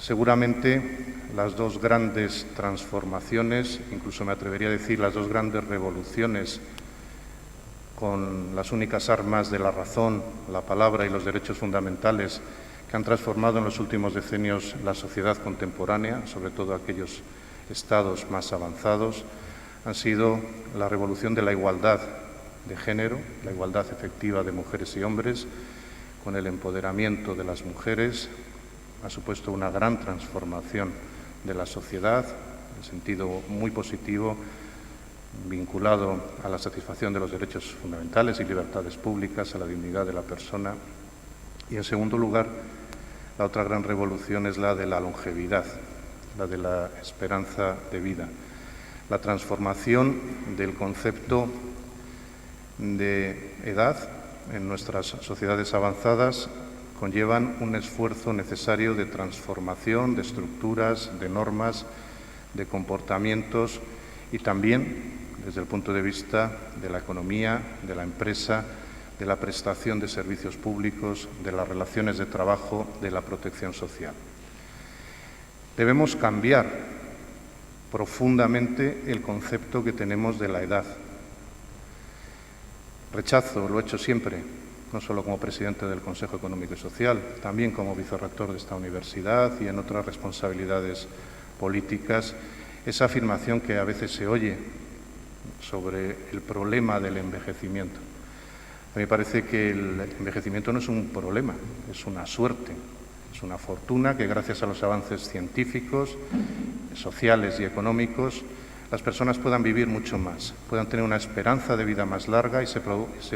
Seguramente las dos grandes transformaciones, incluso me atrevería a decir las dos grandes revoluciones, con las únicas armas de la razón, la palabra y los derechos fundamentales que han transformado en los últimos decenios la sociedad contemporánea, sobre todo aquellos estados más avanzados, han sido la revolución de la igualdad de género, la igualdad efectiva de mujeres y hombres, con el empoderamiento de las mujeres. Ha supuesto una gran transformación de la sociedad, en sentido muy positivo, vinculado a la satisfacción de los derechos fundamentales y libertades públicas, a la dignidad de la persona. Y, en segundo lugar, la otra gran revolución es la de la longevidad, la de la esperanza de vida, la transformación del concepto de edad en nuestras sociedades avanzadas conllevan un esfuerzo necesario de transformación de estructuras, de normas, de comportamientos y también desde el punto de vista de la economía, de la empresa, de la prestación de servicios públicos, de las relaciones de trabajo, de la protección social. Debemos cambiar profundamente el concepto que tenemos de la edad. Rechazo, lo he hecho siempre, no solo como presidente del Consejo Económico y Social, también como vicerrector de esta universidad y en otras responsabilidades políticas, esa afirmación que a veces se oye sobre el problema del envejecimiento. A mí me parece que el envejecimiento no es un problema, es una suerte, es una fortuna que gracias a los avances científicos, sociales y económicos las personas puedan vivir mucho más, puedan tener una esperanza de vida más larga y se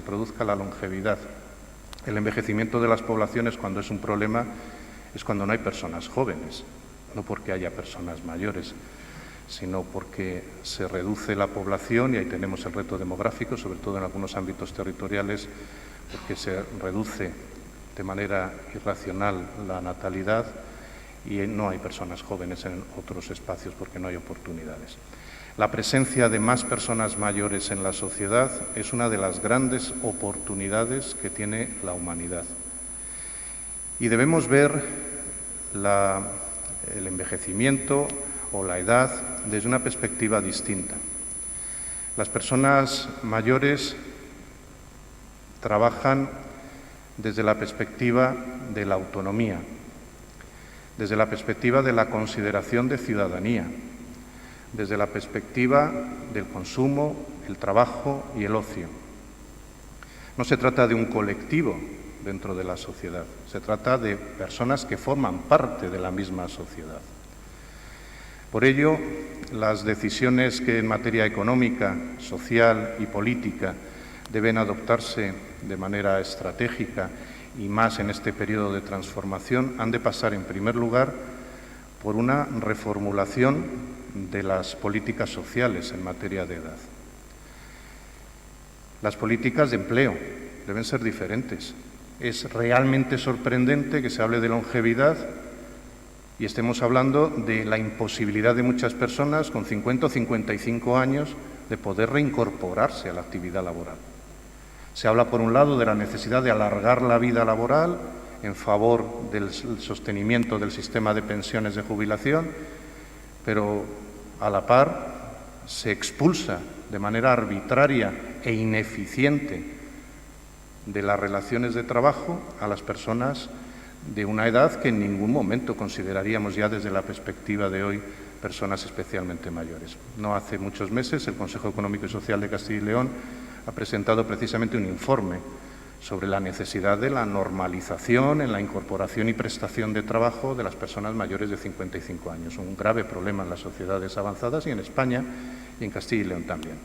produzca la longevidad. El envejecimiento de las poblaciones, cuando es un problema, es cuando no hay personas jóvenes, no porque haya personas mayores, sino porque se reduce la población, y ahí tenemos el reto demográfico, sobre todo en algunos ámbitos territoriales, porque se reduce de manera irracional la natalidad y no hay personas jóvenes en otros espacios porque no hay oportunidades. La presencia de más personas mayores en la sociedad es una de las grandes oportunidades que tiene la humanidad. Y debemos ver el envejecimiento o la edad desde una perspectiva distinta. Las personas mayores trabajan desde la perspectiva de la autonomía, desde la perspectiva de la consideración de ciudadanía, desde la perspectiva del consumo, el trabajo y el ocio. No se trata de un colectivo dentro de la sociedad, se trata de personas que forman parte de la misma sociedad. Por ello, las decisiones que en materia económica, social y política deben adoptarse de manera estratégica y más en este periodo de transformación han de pasar, en primer lugar, por una reformulación de las políticas sociales en materia de edad. Las políticas de empleo deben ser diferentes. Es realmente sorprendente que se hable de longevidad y estemos hablando de la imposibilidad de muchas personas con 50 o 55 años de poder reincorporarse a la actividad laboral. Se habla, por un lado, de la necesidad de alargar la vida laboral en favor del sostenimiento del sistema de pensiones de jubilación, pero a la par se expulsa de manera arbitraria e ineficiente de las relaciones de trabajo a las personas de una edad que en ningún momento consideraríamos ya desde la perspectiva de hoy personas especialmente mayores. No hace muchos meses el Consejo Económico y Social de Castilla y León ha presentado precisamente un informe sobre la necesidad de la normalización en la incorporación y prestación de trabajo de las personas mayores de 55 años, un grave problema en las sociedades avanzadas y en España y en Castilla y León también.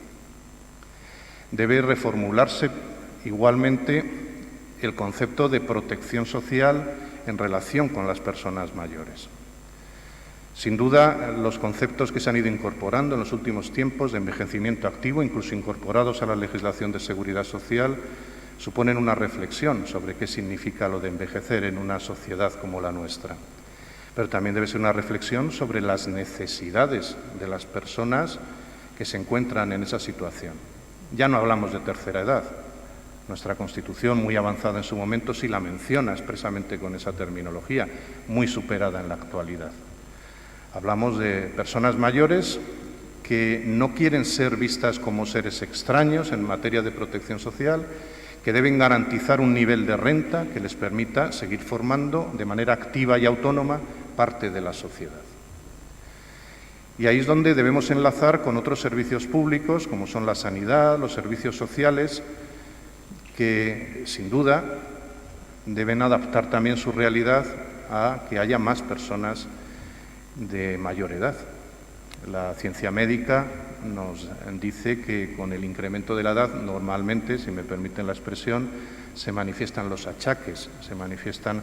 Debe reformularse igualmente el concepto de protección social en relación con las personas mayores. Sin duda, los conceptos que se han ido incorporando en los últimos tiempos de envejecimiento activo, incluso incorporados a la legislación de seguridad social, suponen una reflexión sobre qué significa lo de envejecer en una sociedad como la nuestra. Pero también debe ser una reflexión sobre las necesidades de las personas que se encuentran en esa situación. Ya no hablamos de tercera edad, Nuestra Constitución, muy avanzada en su momento, sí la menciona expresamente con esa terminología, muy superada en la actualidad. Hablamos de personas mayores que no quieren ser vistas como seres extraños en materia de protección social, que deben garantizar un nivel de renta que les permita seguir formando de manera activa y autónoma parte de la sociedad. Y ahí es donde debemos enlazar con otros servicios públicos, como son la sanidad, los servicios sociales, que sin duda deben adaptar también su realidad a que haya más personas de mayor edad. La ciencia médica nos dice que con el incremento de la edad, normalmente, si me permiten la expresión, se manifiestan los achaques, se manifiestan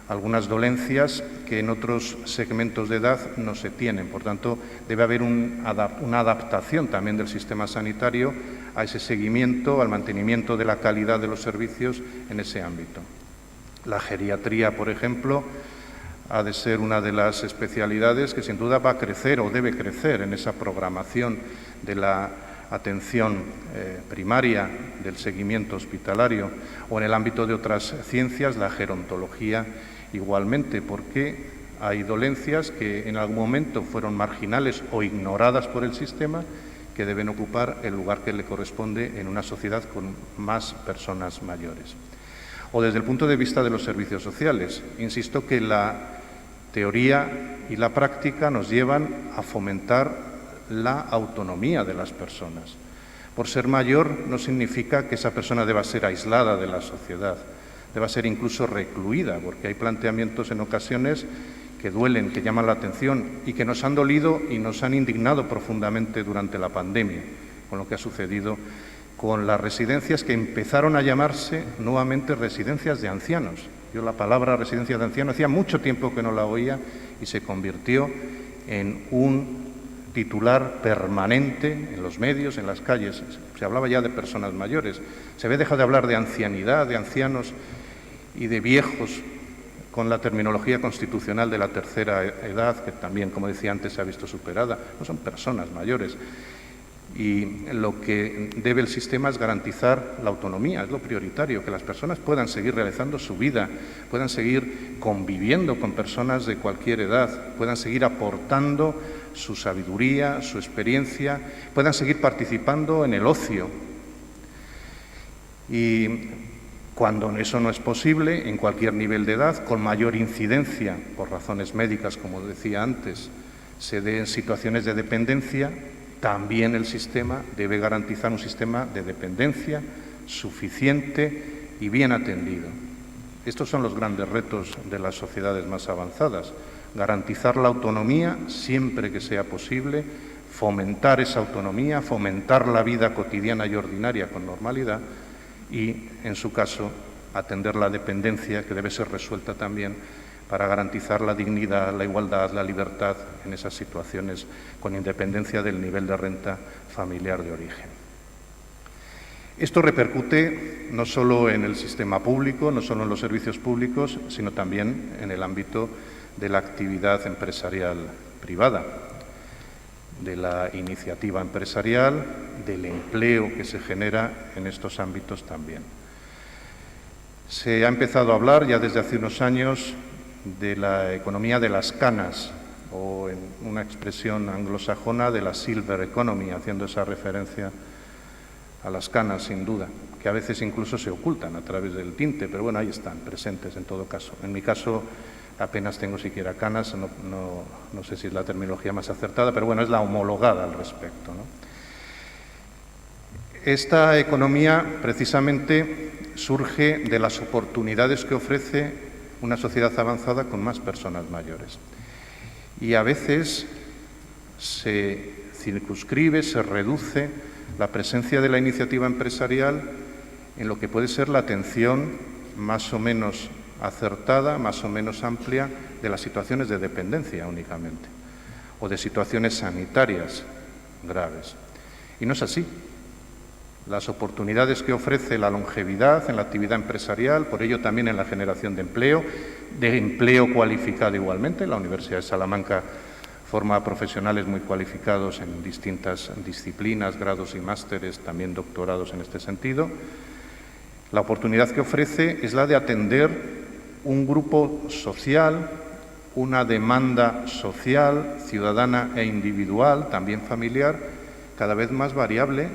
algunas dolencias que en otros segmentos de edad no se tienen. Por tanto, debe haber una adaptación también del sistema sanitario a ese seguimiento, al mantenimiento de la calidad de los servicios en ese ámbito. La geriatría, por ejemplo, ha de ser una de las especialidades que sin duda va a crecer o debe crecer en esa programación de la atención primaria, del seguimiento hospitalario, o en el ámbito de otras ciencias, la gerontología igualmente, porque hay dolencias que en algún momento fueron marginales o ignoradas por el sistema, que deben ocupar el lugar que le corresponde en una sociedad con más personas mayores. O desde el punto de vista de los servicios sociales, insisto que la teoría y la práctica nos llevan a fomentar la autonomía de las personas. Por ser mayor no significa que esa persona deba ser aislada de la sociedad, deba ser incluso recluida, porque hay planteamientos en ocasiones que duelen, que llaman la atención y que nos han dolido y nos han indignado profundamente durante la pandemia, con lo que ha sucedido con las residencias que empezaron a llamarse nuevamente residencias de ancianos. Yo la palabra residencia de ancianos hacía mucho tiempo que no la oía y se convirtió en un titular permanente en los medios, en las calles. Se hablaba ya de personas mayores. Se había dejado de hablar de ancianidad, de ancianos y de viejos con la terminología constitucional de la tercera edad, que también, como decía antes, se ha visto superada. No son personas mayores. Y lo que debe el sistema es garantizar la autonomía, es lo prioritario, que las personas puedan seguir realizando su vida, puedan seguir conviviendo con personas de cualquier edad, puedan seguir aportando su sabiduría, su experiencia, puedan seguir participando en el ocio. Y cuando eso no es posible, en cualquier nivel de edad, con mayor incidencia, por razones médicas, como decía antes, se den situaciones de dependencia, también el sistema debe garantizar un sistema de dependencia suficiente y bien atendido. Estos son los grandes retos de las sociedades más avanzadas. Garantizar la autonomía siempre que sea posible, fomentar esa autonomía, fomentar la vida cotidiana y ordinaria con normalidad y, en su caso, atender la dependencia, que debe ser resuelta también para garantizar la dignidad, la igualdad, la libertad en esas situaciones, con independencia del nivel de renta familiar de origen. Esto repercute no solo en el sistema público, no solo en los servicios públicos, sino también en el ámbito de la actividad empresarial privada, de la iniciativa empresarial, del empleo que se genera en estos ámbitos también. Se ha empezado a hablar ya desde hace unos años de la economía de las canas, o en una expresión anglosajona de la silver economy, haciendo esa referencia a las canas, sin duda, que a veces incluso se ocultan a través del tinte, pero bueno, ahí están, presentes en todo caso. En mi caso apenas tengo siquiera canas, no sé si es la terminología más acertada, pero bueno, es la homologada al respecto, ¿no? Esta economía precisamente surge de las oportunidades que ofrece una sociedad avanzada con más personas mayores. Y a veces se circunscribe, se reduce la presencia de la iniciativa empresarial en lo que puede ser la atención más o menos acertada, más o menos amplia de las situaciones de dependencia únicamente, o de situaciones sanitarias graves. Y no es así. Las oportunidades que ofrece la longevidad en la actividad empresarial, por ello también en la generación de empleo cualificado igualmente. La Universidad de Salamanca forma a profesionales muy cualificados en distintas disciplinas, grados y másteres, también doctorados en este sentido. La oportunidad que ofrece es la de atender un grupo social, una demanda social, ciudadana e individual, también familiar, cada vez más variable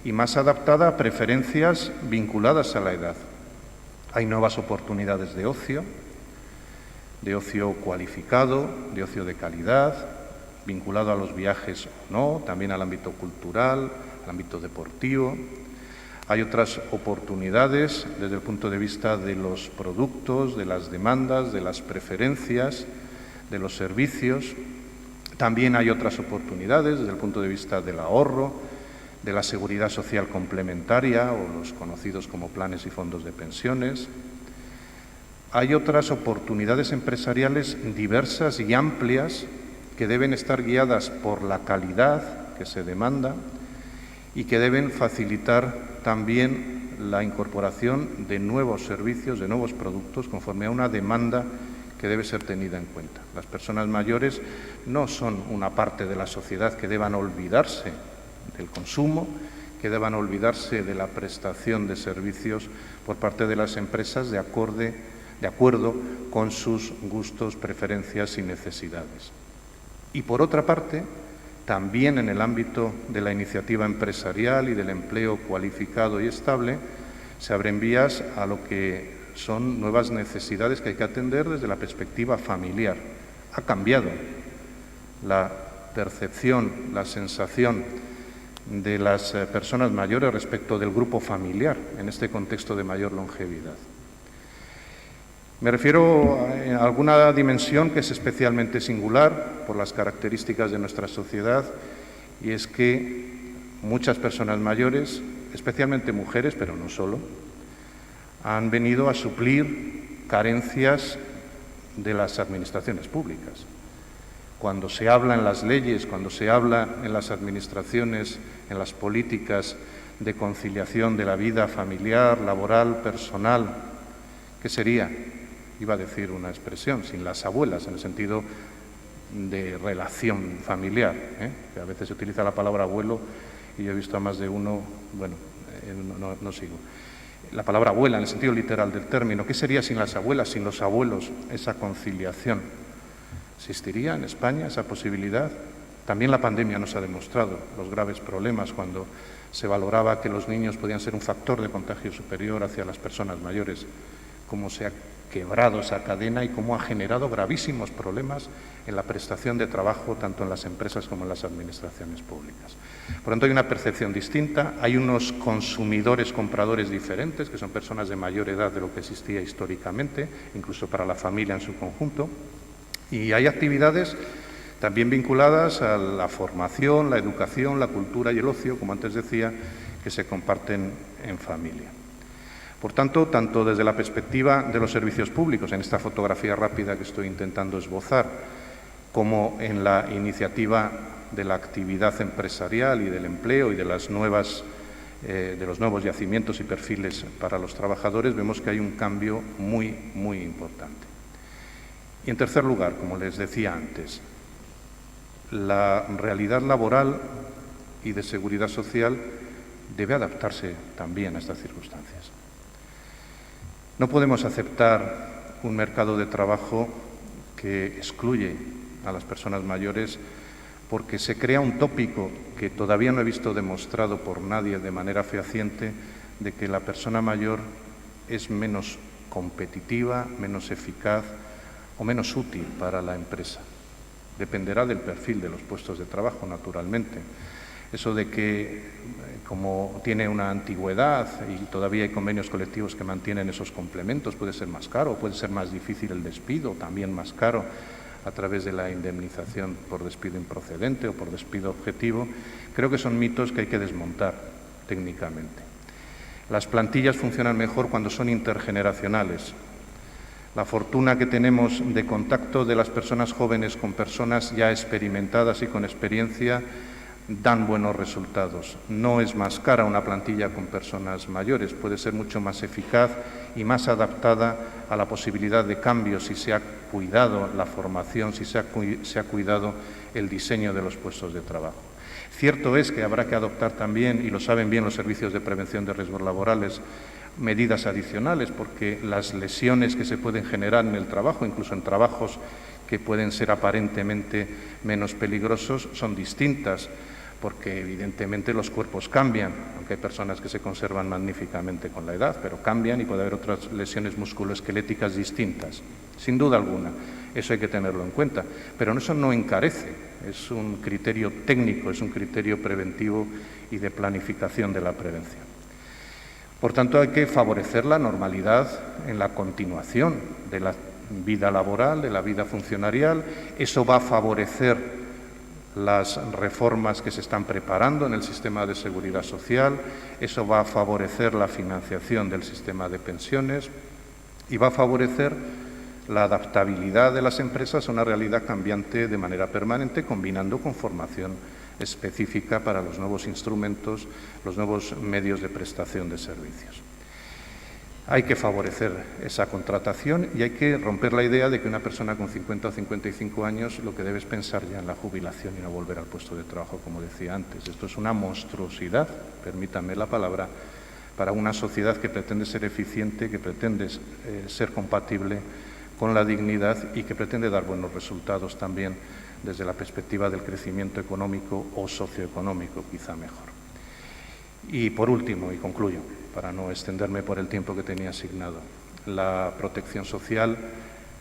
y más adaptada a preferencias vinculadas a la edad. Hay nuevas oportunidades de ocio cualificado, de ocio de calidad, vinculado a los viajes o no, también al ámbito cultural, al ámbito deportivo. Hay otras oportunidades desde el punto de vista de los productos, de las demandas, de las preferencias, de los servicios. También hay otras oportunidades desde el punto de vista del ahorro, de la seguridad social complementaria o los conocidos como planes y fondos de pensiones. Hay otras oportunidades empresariales diversas y amplias que deben estar guiadas por la calidad que se demanda y que deben facilitar también la incorporación de nuevos servicios, de nuevos productos, conforme a una demanda que debe ser tenida en cuenta. Las personas mayores no son una parte de la sociedad que deban olvidarse del consumo, que deban olvidarse de la prestación de servicios por parte de las empresas de acuerdo con sus gustos, preferencias y necesidades. Y por otra parte, también en el ámbito de la iniciativa empresarial y del empleo cualificado y estable, se abren vías a lo que son nuevas necesidades que hay que atender desde la perspectiva familiar. Ha cambiado la percepción, la sensación de las personas mayores respecto del grupo familiar en este contexto de mayor longevidad. Me refiero a alguna dimensión que es especialmente singular por las características de nuestra sociedad, y es que muchas personas mayores, especialmente mujeres, pero no solo, han venido a suplir carencias de las administraciones públicas. Cuando se habla en las leyes, cuando se habla en las administraciones, en las políticas de conciliación de la vida familiar, laboral, personal, ¿qué sería? Iba a decir una expresión, sin las abuelas, en el sentido de relación familiar, que a veces se utiliza la palabra abuelo y yo he visto a más de uno, bueno, no sigo. La palabra abuela, en el sentido literal del término, ¿qué sería sin las abuelas, sin los abuelos, esa conciliación? ¿Existiría en España esa posibilidad? También la pandemia nos ha demostrado los graves problemas cuando se valoraba que los niños podían ser un factor de contagio superior hacia las personas mayores, cómo se ha quebrado esa cadena y cómo ha generado gravísimos problemas en la prestación de trabajo tanto en las empresas como en las administraciones públicas. Por tanto, hay una percepción distinta, hay unos consumidores, compradores diferentes, que son personas de mayor edad de lo que existía históricamente, incluso para la familia en su conjunto, y hay actividades también vinculadas a la formación, la educación, la cultura y el ocio, como antes decía, que se comparten en familia. Por tanto, tanto desde la perspectiva de los servicios públicos, en esta fotografía rápida que estoy intentando esbozar, como en la iniciativa de la actividad empresarial y del empleo y de los nuevos yacimientos y perfiles para los trabajadores, vemos que hay un cambio muy, muy importante. Y en tercer lugar, como les decía antes, la realidad laboral y de seguridad social debe adaptarse también a estas circunstancias. No podemos aceptar un mercado de trabajo que excluye a las personas mayores porque se crea un tópico que todavía no he visto demostrado por nadie de manera fehaciente de que la persona mayor es menos competitiva, menos eficaz o menos útil para la empresa. Dependerá del perfil de los puestos de trabajo, naturalmente. Eso de que, como tiene una antigüedad y todavía hay convenios colectivos que mantienen esos complementos, puede ser más caro, puede ser más difícil el despido, también más caro a través de la indemnización por despido improcedente o por despido objetivo, creo que son mitos que hay que desmontar técnicamente. Las plantillas funcionan mejor cuando son intergeneracionales. La fortuna que tenemos de contacto de las personas jóvenes con personas ya experimentadas y con experiencia dan buenos resultados. No es más cara una plantilla con personas mayores, puede ser mucho más eficaz y más adaptada a la posibilidad de cambio si se ha cuidado la formación, si se ha cuidado el diseño de los puestos de trabajo. Cierto es que habrá que adoptar también, y lo saben bien los servicios de prevención de riesgos laborales, medidas adicionales, porque las lesiones que se pueden generar en el trabajo, incluso en trabajos que pueden ser aparentemente menos peligrosos, son distintas, porque evidentemente los cuerpos cambian, aunque hay personas que se conservan magníficamente con la edad, pero cambian y puede haber otras lesiones musculoesqueléticas distintas, sin duda alguna. Eso hay que tenerlo en cuenta, pero eso no encarece, es un criterio técnico, es un criterio preventivo y de planificación de la prevención. Por tanto, hay que favorecer la normalidad en la continuación de la vida laboral, de la vida funcionarial. Eso va a favorecer las reformas que se están preparando en el sistema de seguridad social, eso va a favorecer la financiación del sistema de pensiones y va a favorecer la adaptabilidad de las empresas a una realidad cambiante de manera permanente, combinando con formación específica para los nuevos instrumentos, los nuevos medios de prestación de servicios. Hay que favorecer esa contratación y hay que romper la idea de que una persona con 50 o 55 años lo que debe es pensar ya en la jubilación y no volver al puesto de trabajo, como decía antes. Esto es una monstruosidad, permítanme la palabra, para una sociedad que pretende ser eficiente, que pretende ser compatible con la dignidad y que pretende dar buenos resultados también desde la perspectiva del crecimiento económico o socioeconómico, quizá mejor. Y por último, y concluyo, para no extenderme por el tiempo que tenía asignado, la protección social,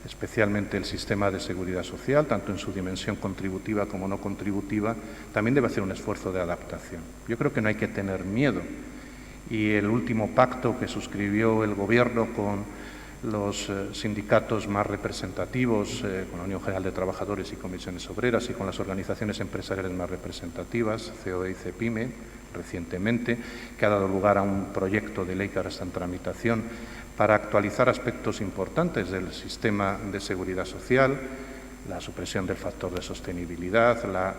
especialmente el sistema de seguridad social, tanto en su dimensión contributiva como no contributiva, también debe hacer un esfuerzo de adaptación. Yo creo que no hay que tener miedo. Y el último pacto que suscribió el Gobierno con los sindicatos más representativos, con la Unión General de Trabajadores y Comisiones Obreras y con las organizaciones empresariales más representativas, COE y CEPIME, recientemente, que ha dado lugar a un proyecto de ley que ahora está en tramitación para actualizar aspectos importantes del sistema de seguridad social, la supresión del factor de sostenibilidad, la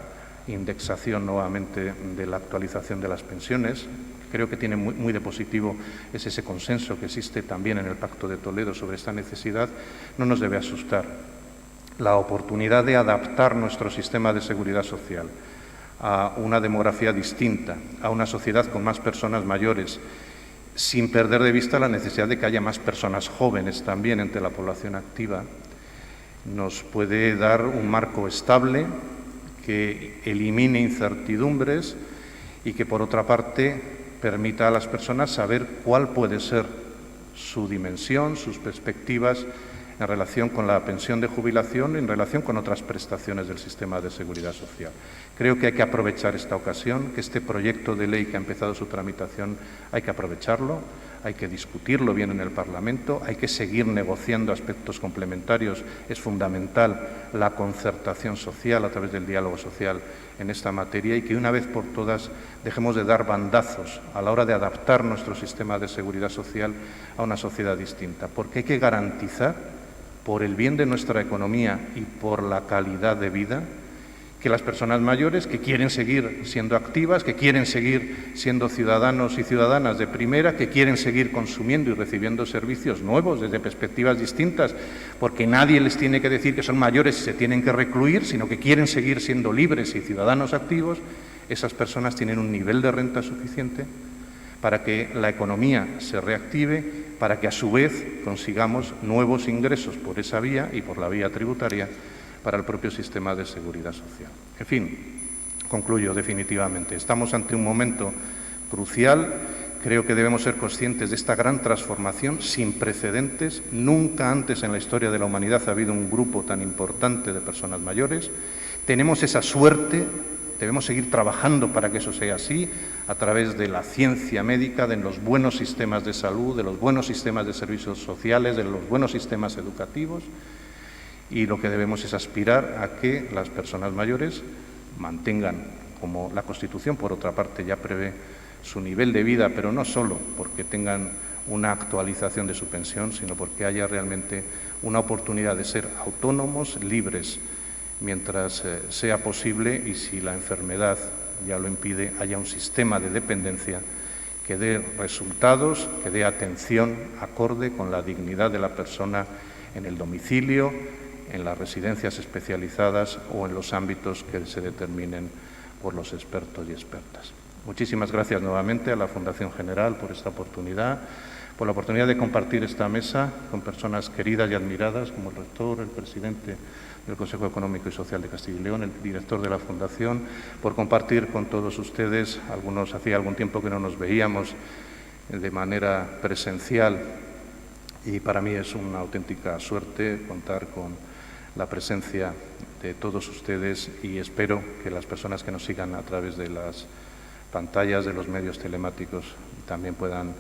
indexación nuevamente de la actualización de las pensiones. Creo que tiene muy de positivo ese consenso que existe también en el Pacto de Toledo sobre esta necesidad. No nos debe asustar la oportunidad de adaptar nuestro sistema de seguridad social a una demografía distinta, a una sociedad con más personas mayores, sin perder de vista la necesidad de que haya más personas jóvenes también entre la población activa, nos puede dar un marco estable que elimine incertidumbres y que, por otra parte, permita a las personas saber cuál puede ser su dimensión, sus perspectivas en relación con la pensión de jubilación, en relación con otras prestaciones del sistema de seguridad social. Creo que hay que aprovechar esta ocasión, que este proyecto de ley que ha empezado su tramitación hay que aprovecharlo, hay que discutirlo bien en el Parlamento, hay que seguir negociando aspectos complementarios. Es fundamental la concertación social a través del diálogo social en esta materia y que una vez por todas dejemos de dar bandazos a la hora de adaptar nuestro sistema de seguridad social a una sociedad distinta, porque hay que garantizar, por el bien de nuestra economía y por la calidad de vida, que las personas mayores que quieren seguir siendo activas, que quieren seguir siendo ciudadanos y ciudadanas de primera, que quieren seguir consumiendo y recibiendo servicios nuevos desde perspectivas distintas, porque nadie les tiene que decir que son mayores y se tienen que recluir, sino que quieren seguir siendo libres y ciudadanos activos, esas personas tienen un nivel de renta suficiente para que la economía se reactive, para que a su vez consigamos nuevos ingresos por esa vía y por la vía tributaria para el propio sistema de seguridad social. En fin, concluyo definitivamente. Estamos ante un momento crucial. Creo que debemos ser conscientes de esta gran transformación sin precedentes. Nunca antes en la historia de la humanidad ha habido un grupo tan importante de personas mayores. Tenemos esa suerte. Debemos seguir trabajando para que eso sea así, a través de la ciencia médica, de los buenos sistemas de salud, de los buenos sistemas de servicios sociales, de los buenos sistemas educativos. Y lo que debemos es aspirar a que las personas mayores mantengan, como la Constitución, por otra parte, ya prevé su nivel de vida, pero no solo porque tengan una actualización de su pensión, sino porque haya realmente una oportunidad de ser autónomos, libres, mientras sea posible, y si la enfermedad ya lo impide, haya un sistema de dependencia que dé resultados, que dé atención acorde con la dignidad de la persona en el domicilio, en las residencias especializadas o en los ámbitos que se determinen por por los expertos y expertas. Muchísimas gracias nuevamente a la Fundación General por esta oportunidad, por la oportunidad de compartir esta mesa con personas queridas y admiradas como el rector, el presidente del Consejo Económico y Social de Castilla y León, el director de la Fundación, por compartir con todos ustedes, algunos hacía algún tiempo que no nos veíamos de manera presencial y para mí es una auténtica suerte contar con la presencia de todos ustedes y espero que las personas que nos sigan a través de las pantallas de los medios telemáticos también puedan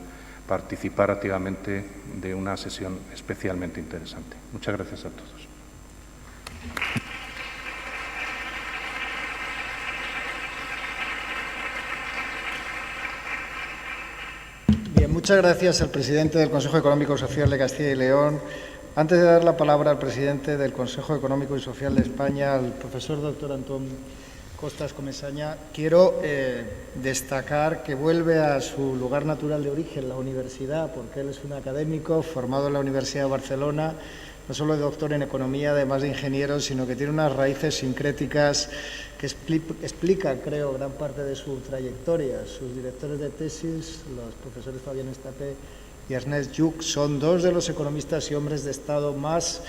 participar activamente de una sesión especialmente interesante. Muchas gracias a todos. Bien, muchas gracias al presidente del Consejo Económico y Social de Castilla y León. Antes de dar la palabra al presidente del Consejo Económico y Social de España, al profesor doctor Antón Costas Comesaña, quiero destacar que vuelve a su lugar natural de origen, la universidad, porque él es un académico formado en la Universidad de Barcelona, no solo es doctor en economía, además de ingeniero, sino que tiene unas raíces sincréticas que explican, creo, gran parte de su trayectoria. Sus directores de tesis, los profesores Fabián Estapé y Ernest Lluch, son dos de los economistas y hombres de Estado más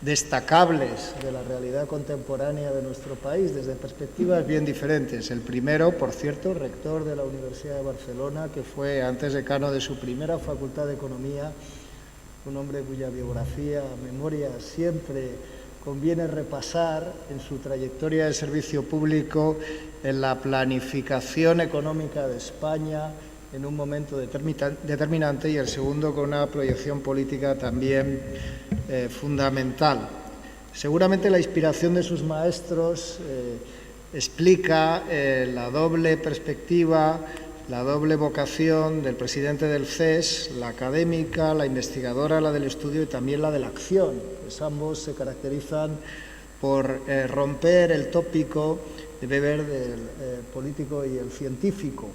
destacables de la realidad contemporánea de nuestro país, desde perspectivas bien diferentes. El primero, por cierto, rector de la Universidad de Barcelona, que fue antes decano de su primera Facultad de Economía, un hombre cuya biografía, memoria, siempre conviene repasar en su trayectoria de servicio público, en la planificación económica de España, en un momento determinante, y el segundo con una proyección política también fundamental. Seguramente la inspiración de sus maestros explica la doble perspectiva, la doble vocación del presidente del CES, la académica, la investigadora, la del estudio y también la de la acción, pues ambos se caracterizan por romper el tópico de Weber del político y el científico.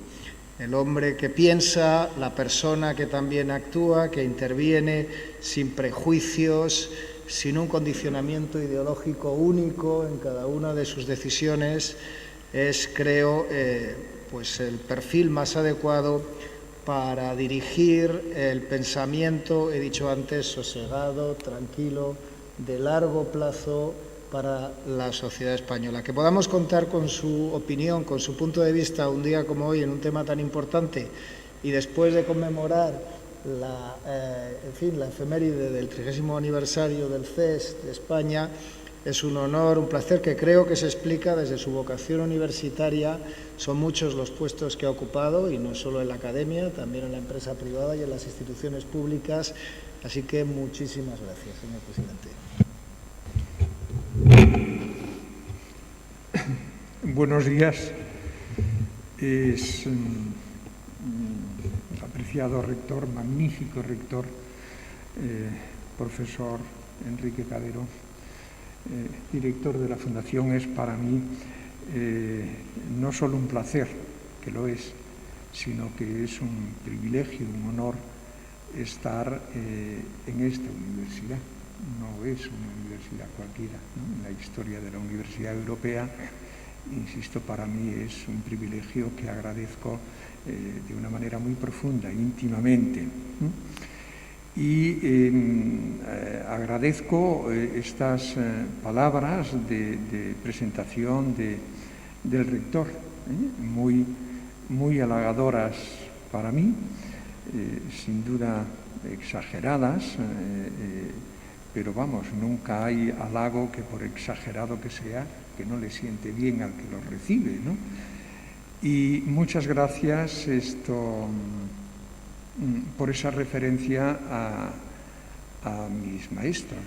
El hombre que piensa, la persona que también actúa, que interviene sin prejuicios, sin un condicionamiento ideológico único en cada una de sus decisiones, es, creo, pues el perfil más adecuado para dirigir el pensamiento, he dicho antes, sosegado, tranquilo, de largo plazo para la sociedad española. Que podamos contar con su opinión, con su punto de vista un día como hoy en un tema tan importante y después de conmemorar la efeméride del 30º aniversario del CES de España, es un honor, un placer que creo que se explica desde su vocación universitaria. Son muchos los puestos que ha ocupado y no solo en la academia, también en la empresa privada y en las instituciones públicas. Así que muchísimas gracias, señor presidente. Buenos días. Es apreciado rector, magnífico rector, profesor Enrique Cadero, director de la Fundación. Es para mí no solo un placer, que lo es, sino que es un privilegio, un honor estar en esta universidad. No es una universidad cualquiera, ¿no? En la historia de la Universidad Europea, insisto, para mí es un privilegio que agradezco de una manera muy profunda, íntimamente. Y agradezco estas palabras de presentación del rector, muy halagadoras para mí, sin duda exageradas, pero vamos, nunca hay halago que por exagerado que sea, que no le siente bien al que lo recibe, ¿no? Y muchas gracias por esa referencia a mis maestros,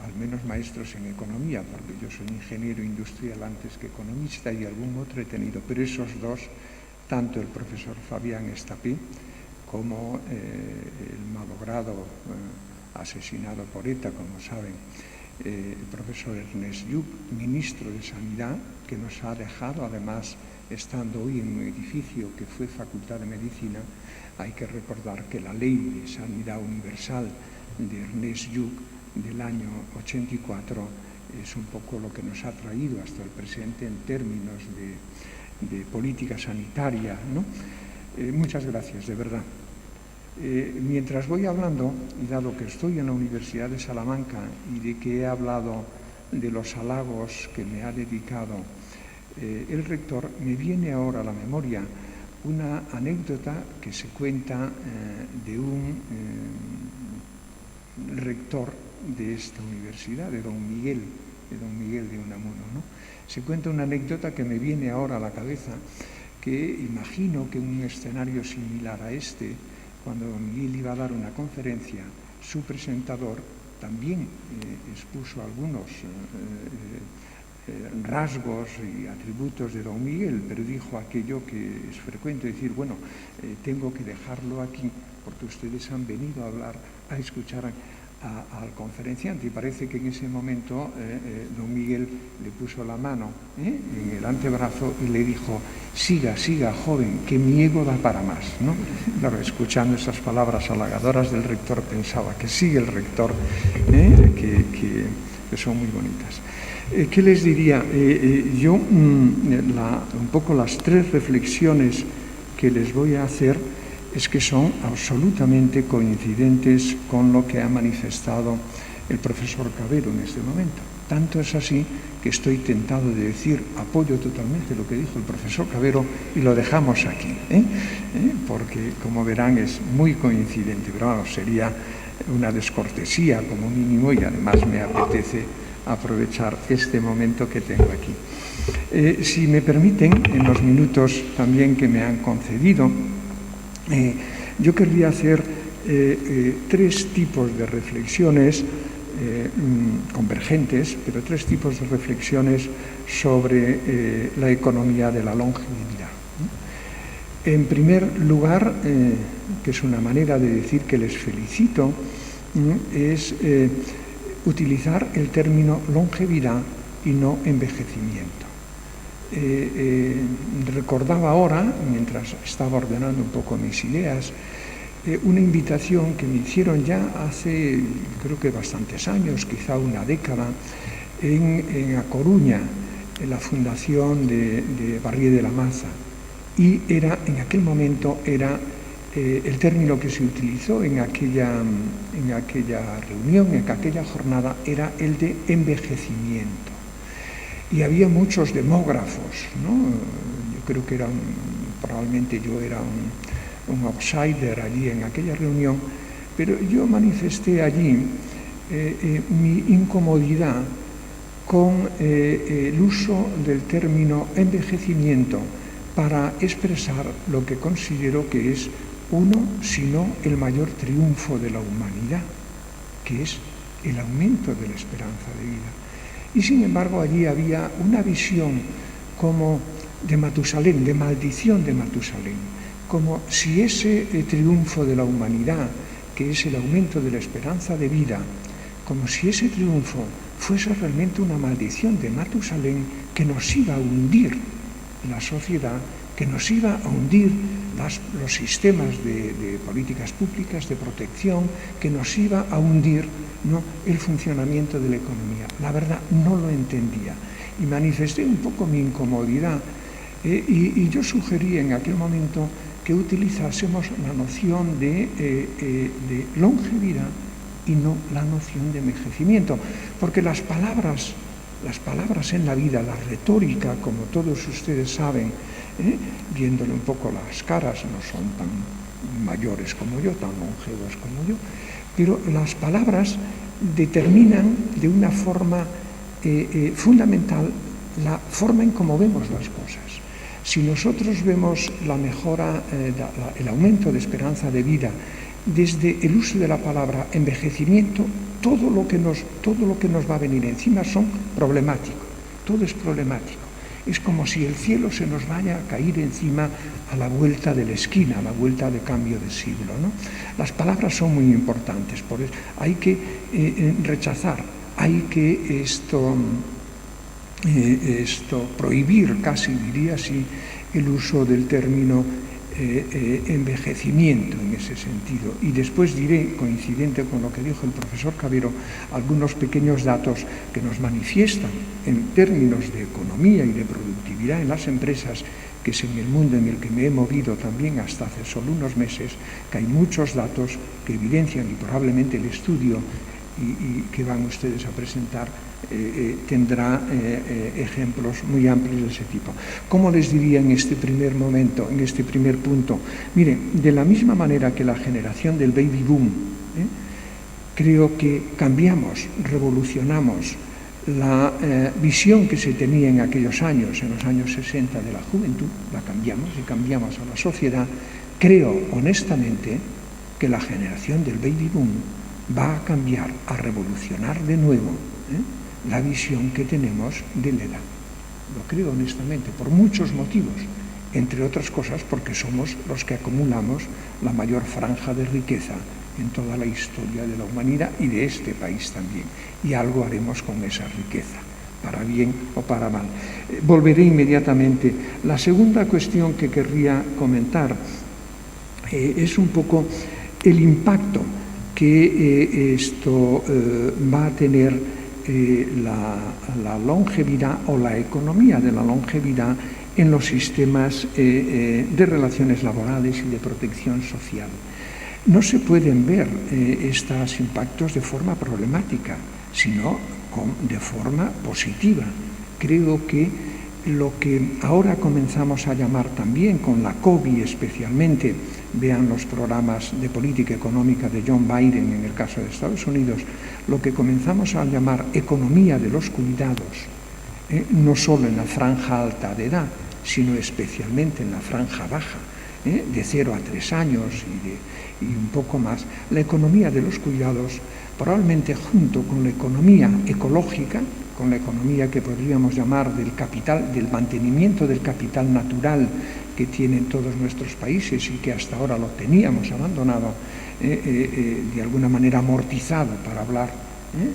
al menos maestros en economía, porque yo soy ingeniero industrial antes que economista y algún otro he tenido, pero esos dos, tanto el profesor Fabián Estapé como el malogrado asesinado por ETA, como saben, el profesor Ernest Lluch, ministro de Sanidad, que nos ha dejado, además, estando hoy en un edificio que fue Facultad de Medicina. Hay que recordar que la Ley de Sanidad Universal de Ernest Lluch del año 84 es un poco lo que nos ha traído hasta el presente en términos de política sanitaria, ¿no? Muchas gracias, de verdad. Mientras voy hablando, y dado que estoy en la Universidad de Salamanca y de que he hablado de los halagos que me ha dedicado el rector, me viene ahora a la memoria una anécdota que se cuenta de un rector de esta universidad, de don Miguel de Unamuno, ¿no? Se cuenta una anécdota que me viene ahora a la cabeza, que imagino que en un escenario similar a este, cuando don Miguel iba a dar una conferencia, su presentador también expuso algunos rasgos y atributos de don Miguel, pero dijo aquello que es frecuente, decir, bueno, tengo que dejarlo aquí porque ustedes han venido a escuchar al conferenciante, y parece que en ese momento don Miguel le puso la mano en el antebrazo y le dijo, siga, joven, que mi ego da para más, ¿no? Claro, escuchando esas palabras halagadoras del rector, pensaba que sigue el rector, que son muy bonitas. ¿Qué les diría? Yo, un poco las tres reflexiones que les voy a hacer es que son absolutamente coincidentes con lo que ha manifestado el profesor Cavero en este momento. Tanto es así que estoy tentado de decir, apoyo totalmente lo que dijo el profesor Cavero y lo dejamos aquí, porque, como verán, es muy coincidente, pero bueno, sería una descortesía como mínimo, y además me apetece aprovechar este momento que tengo aquí. Si me permiten, en los minutos también que me han concedido, yo querría hacer tres tipos de reflexiones convergentes, pero tres tipos de reflexiones sobre la economía de la longevidad. En primer lugar, que es una manera de decir que les felicito, es utilizar el término longevidad y no envejecimiento. Recordaba ahora, mientras estaba ordenando un poco mis ideas, una invitación que me hicieron ya hace, creo que bastantes años, quizá una década, en A Coruña, en la fundación de Barrié de la Maza, y en aquel momento era el término que se utilizó en aquella reunión, en aquella jornada, era el de envejecimiento. Y había muchos demógrafos, ¿no? Yo creo que probablemente yo era un outsider allí en aquella reunión, pero yo manifesté allí mi incomodidad con el uso del término envejecimiento para expresar lo que considero que es uno, si no el mayor triunfo de la humanidad, que es el aumento de la esperanza de vida. Y sin embargo allí había una visión como de Matusalén, de maldición de Matusalén, como si ese triunfo de la humanidad, que es el aumento de la esperanza de vida, como si ese triunfo fuese realmente una maldición de Matusalén que nos iba a hundir la sociedad, que nos iba a hundir los sistemas de políticas públicas, de protección, que nos iba a hundir, ¿no?, el funcionamiento de la economía. La verdad, no lo entendía y manifesté un poco mi incomodidad y yo sugerí en aquel momento que utilizásemos la noción de longevidad y no la noción de envejecimiento, porque las palabras en la vida, la retórica, como todos ustedes saben, viéndole un poco las caras, no son tan mayores como yo, tan longevos como yo, pero las palabras determinan de una forma fundamental la forma en cómo vemos las cosas. Si nosotros vemos la mejora, el aumento de esperanza de vida desde el uso de la palabra envejecimiento, todo lo que nos va a venir encima son problemáticos, todo es problemático. Es como si el cielo se nos vaya a caer encima a la vuelta de la esquina, a la vuelta de cambio de siglo, ¿no? Las palabras son muy importantes, por eso hay que rechazar, hay que prohibir, casi diría así, el uso del término envejecimiento en ese sentido. Y después diré, coincidente con lo que dijo el profesor Cabero, algunos pequeños datos que nos manifiestan en términos de economía y de productividad en las empresas, que es en el mundo en el que me he movido también hasta hace solo unos meses, que hay muchos datos que evidencian, y probablemente el estudio y que van ustedes a presentar tendrá ejemplos muy amplios de ese tipo. ¿Cómo les diría en este primer momento, en este primer punto? Miren, de la misma manera que la generación del baby boom, creo que cambiamos, revolucionamos la visión que se tenía en aquellos años, en los años 60 de la juventud, la cambiamos y cambiamos a la sociedad. Creo honestamente que la generación del baby boom va a cambiar, a revolucionar de nuevo la visión que tenemos de la edad. Lo creo honestamente, por muchos motivos, entre otras cosas porque somos los que acumulamos la mayor franja de riqueza en toda la historia de la humanidad y de este país también. Y algo haremos con esa riqueza, para bien o para mal. Volveré inmediatamente. La segunda cuestión que querría comentar es un poco el impacto que esto va a tener la longevidad o la economía de la longevidad en los sistemas de relaciones laborales y de protección social. No se pueden ver estos impactos de forma problemática, sino de forma positiva. Creo que lo que ahora comenzamos a llamar también con la COVID especialmente, vean los programas de política económica de John Biden en el caso de Estados Unidos, lo que comenzamos a llamar economía de los cuidados, no solo en la franja alta de edad, sino especialmente en la franja baja, de 0 a 3 años y un poco más. La economía de los cuidados, probablemente junto con la economía ecológica, con la economía que podríamos llamar del capital, del mantenimiento del capital natural que tienen todos nuestros países y que hasta ahora lo teníamos abandonado, de alguna manera amortizado, para hablar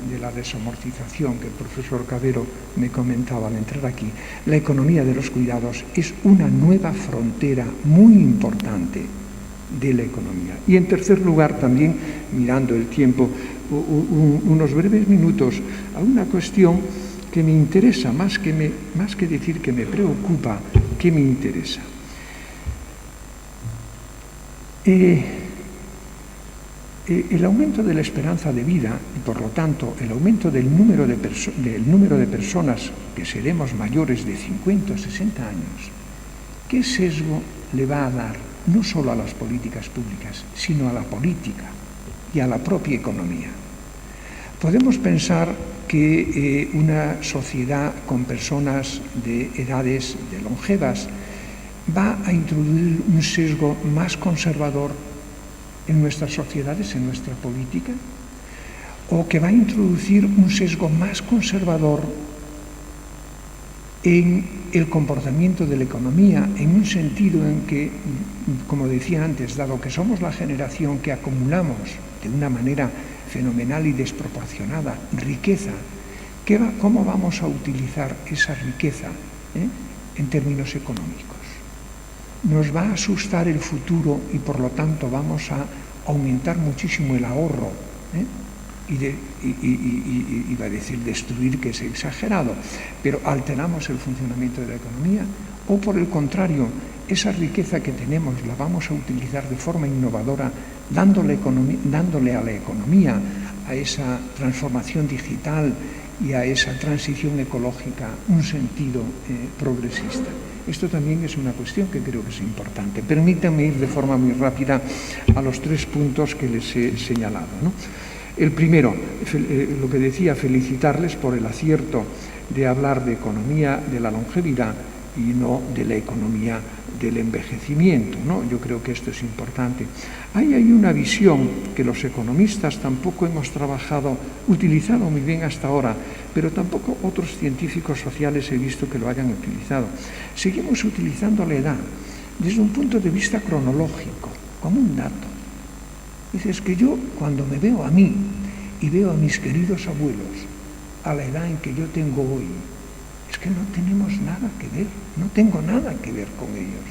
de la desamortización que el profesor Cabero me comentaba al entrar aquí. La economía de los cuidados es una nueva frontera muy importante de la economía. Y en tercer lugar, también, mirando el tiempo, unos breves minutos a una cuestión que me interesa, más que decir que me preocupa, que me interesa. El aumento de la esperanza de vida y, por lo tanto, el aumento del número de personas que seremos mayores de 50 o 60 años, ¿qué sesgo le va a dar no solo a las políticas públicas, sino a la política y a la propia economía? Podemos pensar que una sociedad con personas de edades de longevas va a introducir un sesgo más conservador en nuestras sociedades, en nuestra política, o que va a introducir un sesgo más conservador en el comportamiento de la economía, en un sentido en que, como decía antes, dado que somos la generación que acumulamos de una manera fenomenal y desproporcionada riqueza, ¿cómo vamos a utilizar esa riqueza en términos económicos? Nos va a asustar el futuro y, por lo tanto, vamos a aumentar muchísimo el ahorro, y iba a decir destruir, que es exagerado, pero alteramos el funcionamiento de la economía, o por el contrario, esa riqueza que tenemos la vamos a utilizar de forma innovadora, dándole a la economía, a esa transformación digital y a esa transición ecológica, un sentido progresista. Esto también es una cuestión que creo que es importante. Permítanme ir de forma muy rápida a los 3 puntos que les he señalado, ¿no? El primero, lo que decía, felicitarles por el acierto de hablar de economía de la longevidad y no de la economía del envejecimiento, ¿no? Yo creo que esto es importante. Hay una visión que los economistas tampoco hemos utilizado muy bien hasta ahora, pero tampoco otros científicos sociales he visto que lo hayan utilizado. Seguimos utilizando la edad desde un punto de vista cronológico, como un dato. Dices que yo, cuando me veo a mí y veo a mis queridos abuelos a la edad en que yo tengo hoy, es que no tenemos nada que ver, no tengo nada que ver con ellos.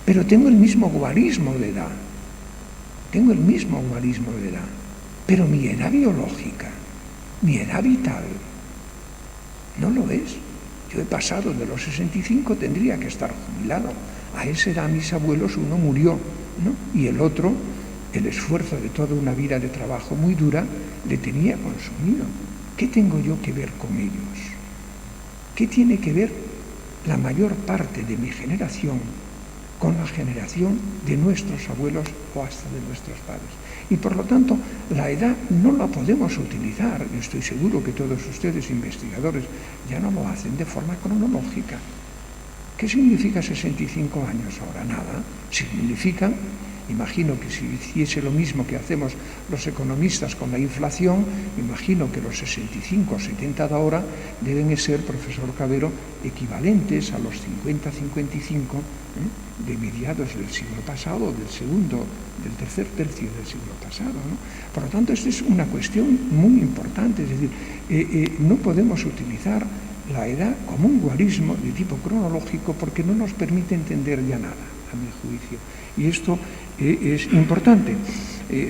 pero tengo el mismo guarismo de edad. Pero mi edad biológica, mi edad vital, no lo es. Yo he pasado de los 65, tendría que estar jubilado. A esa edad mis abuelos, uno murió, ¿no? Y el otro, el esfuerzo de toda una vida de trabajo muy dura, le tenía consumido. ¿Qué tengo yo que ver con ellos? ¿Qué tiene que ver la mayor parte de mi generación con la generación de nuestros abuelos o hasta de nuestros padres? Y por lo tanto, la edad no la podemos utilizar. Yo estoy seguro que todos ustedes, investigadores, ya no lo hacen de forma cronológica. ¿Qué significa 65 años ahora? Nada. Significa, imagino que si hiciese lo mismo que hacemos los economistas con la inflación, imagino que los 65 o 70 de ahora deben ser, profesor Cabero, equivalentes a los 50-55 de mediados del siglo pasado, del tercer tercio del siglo pasado, ¿no? Por lo tanto, esta es una cuestión muy importante, es decir, no podemos utilizar la edad como un guarismo de tipo cronológico porque no nos permite entender ya nada, a mi juicio. Y esto es importante.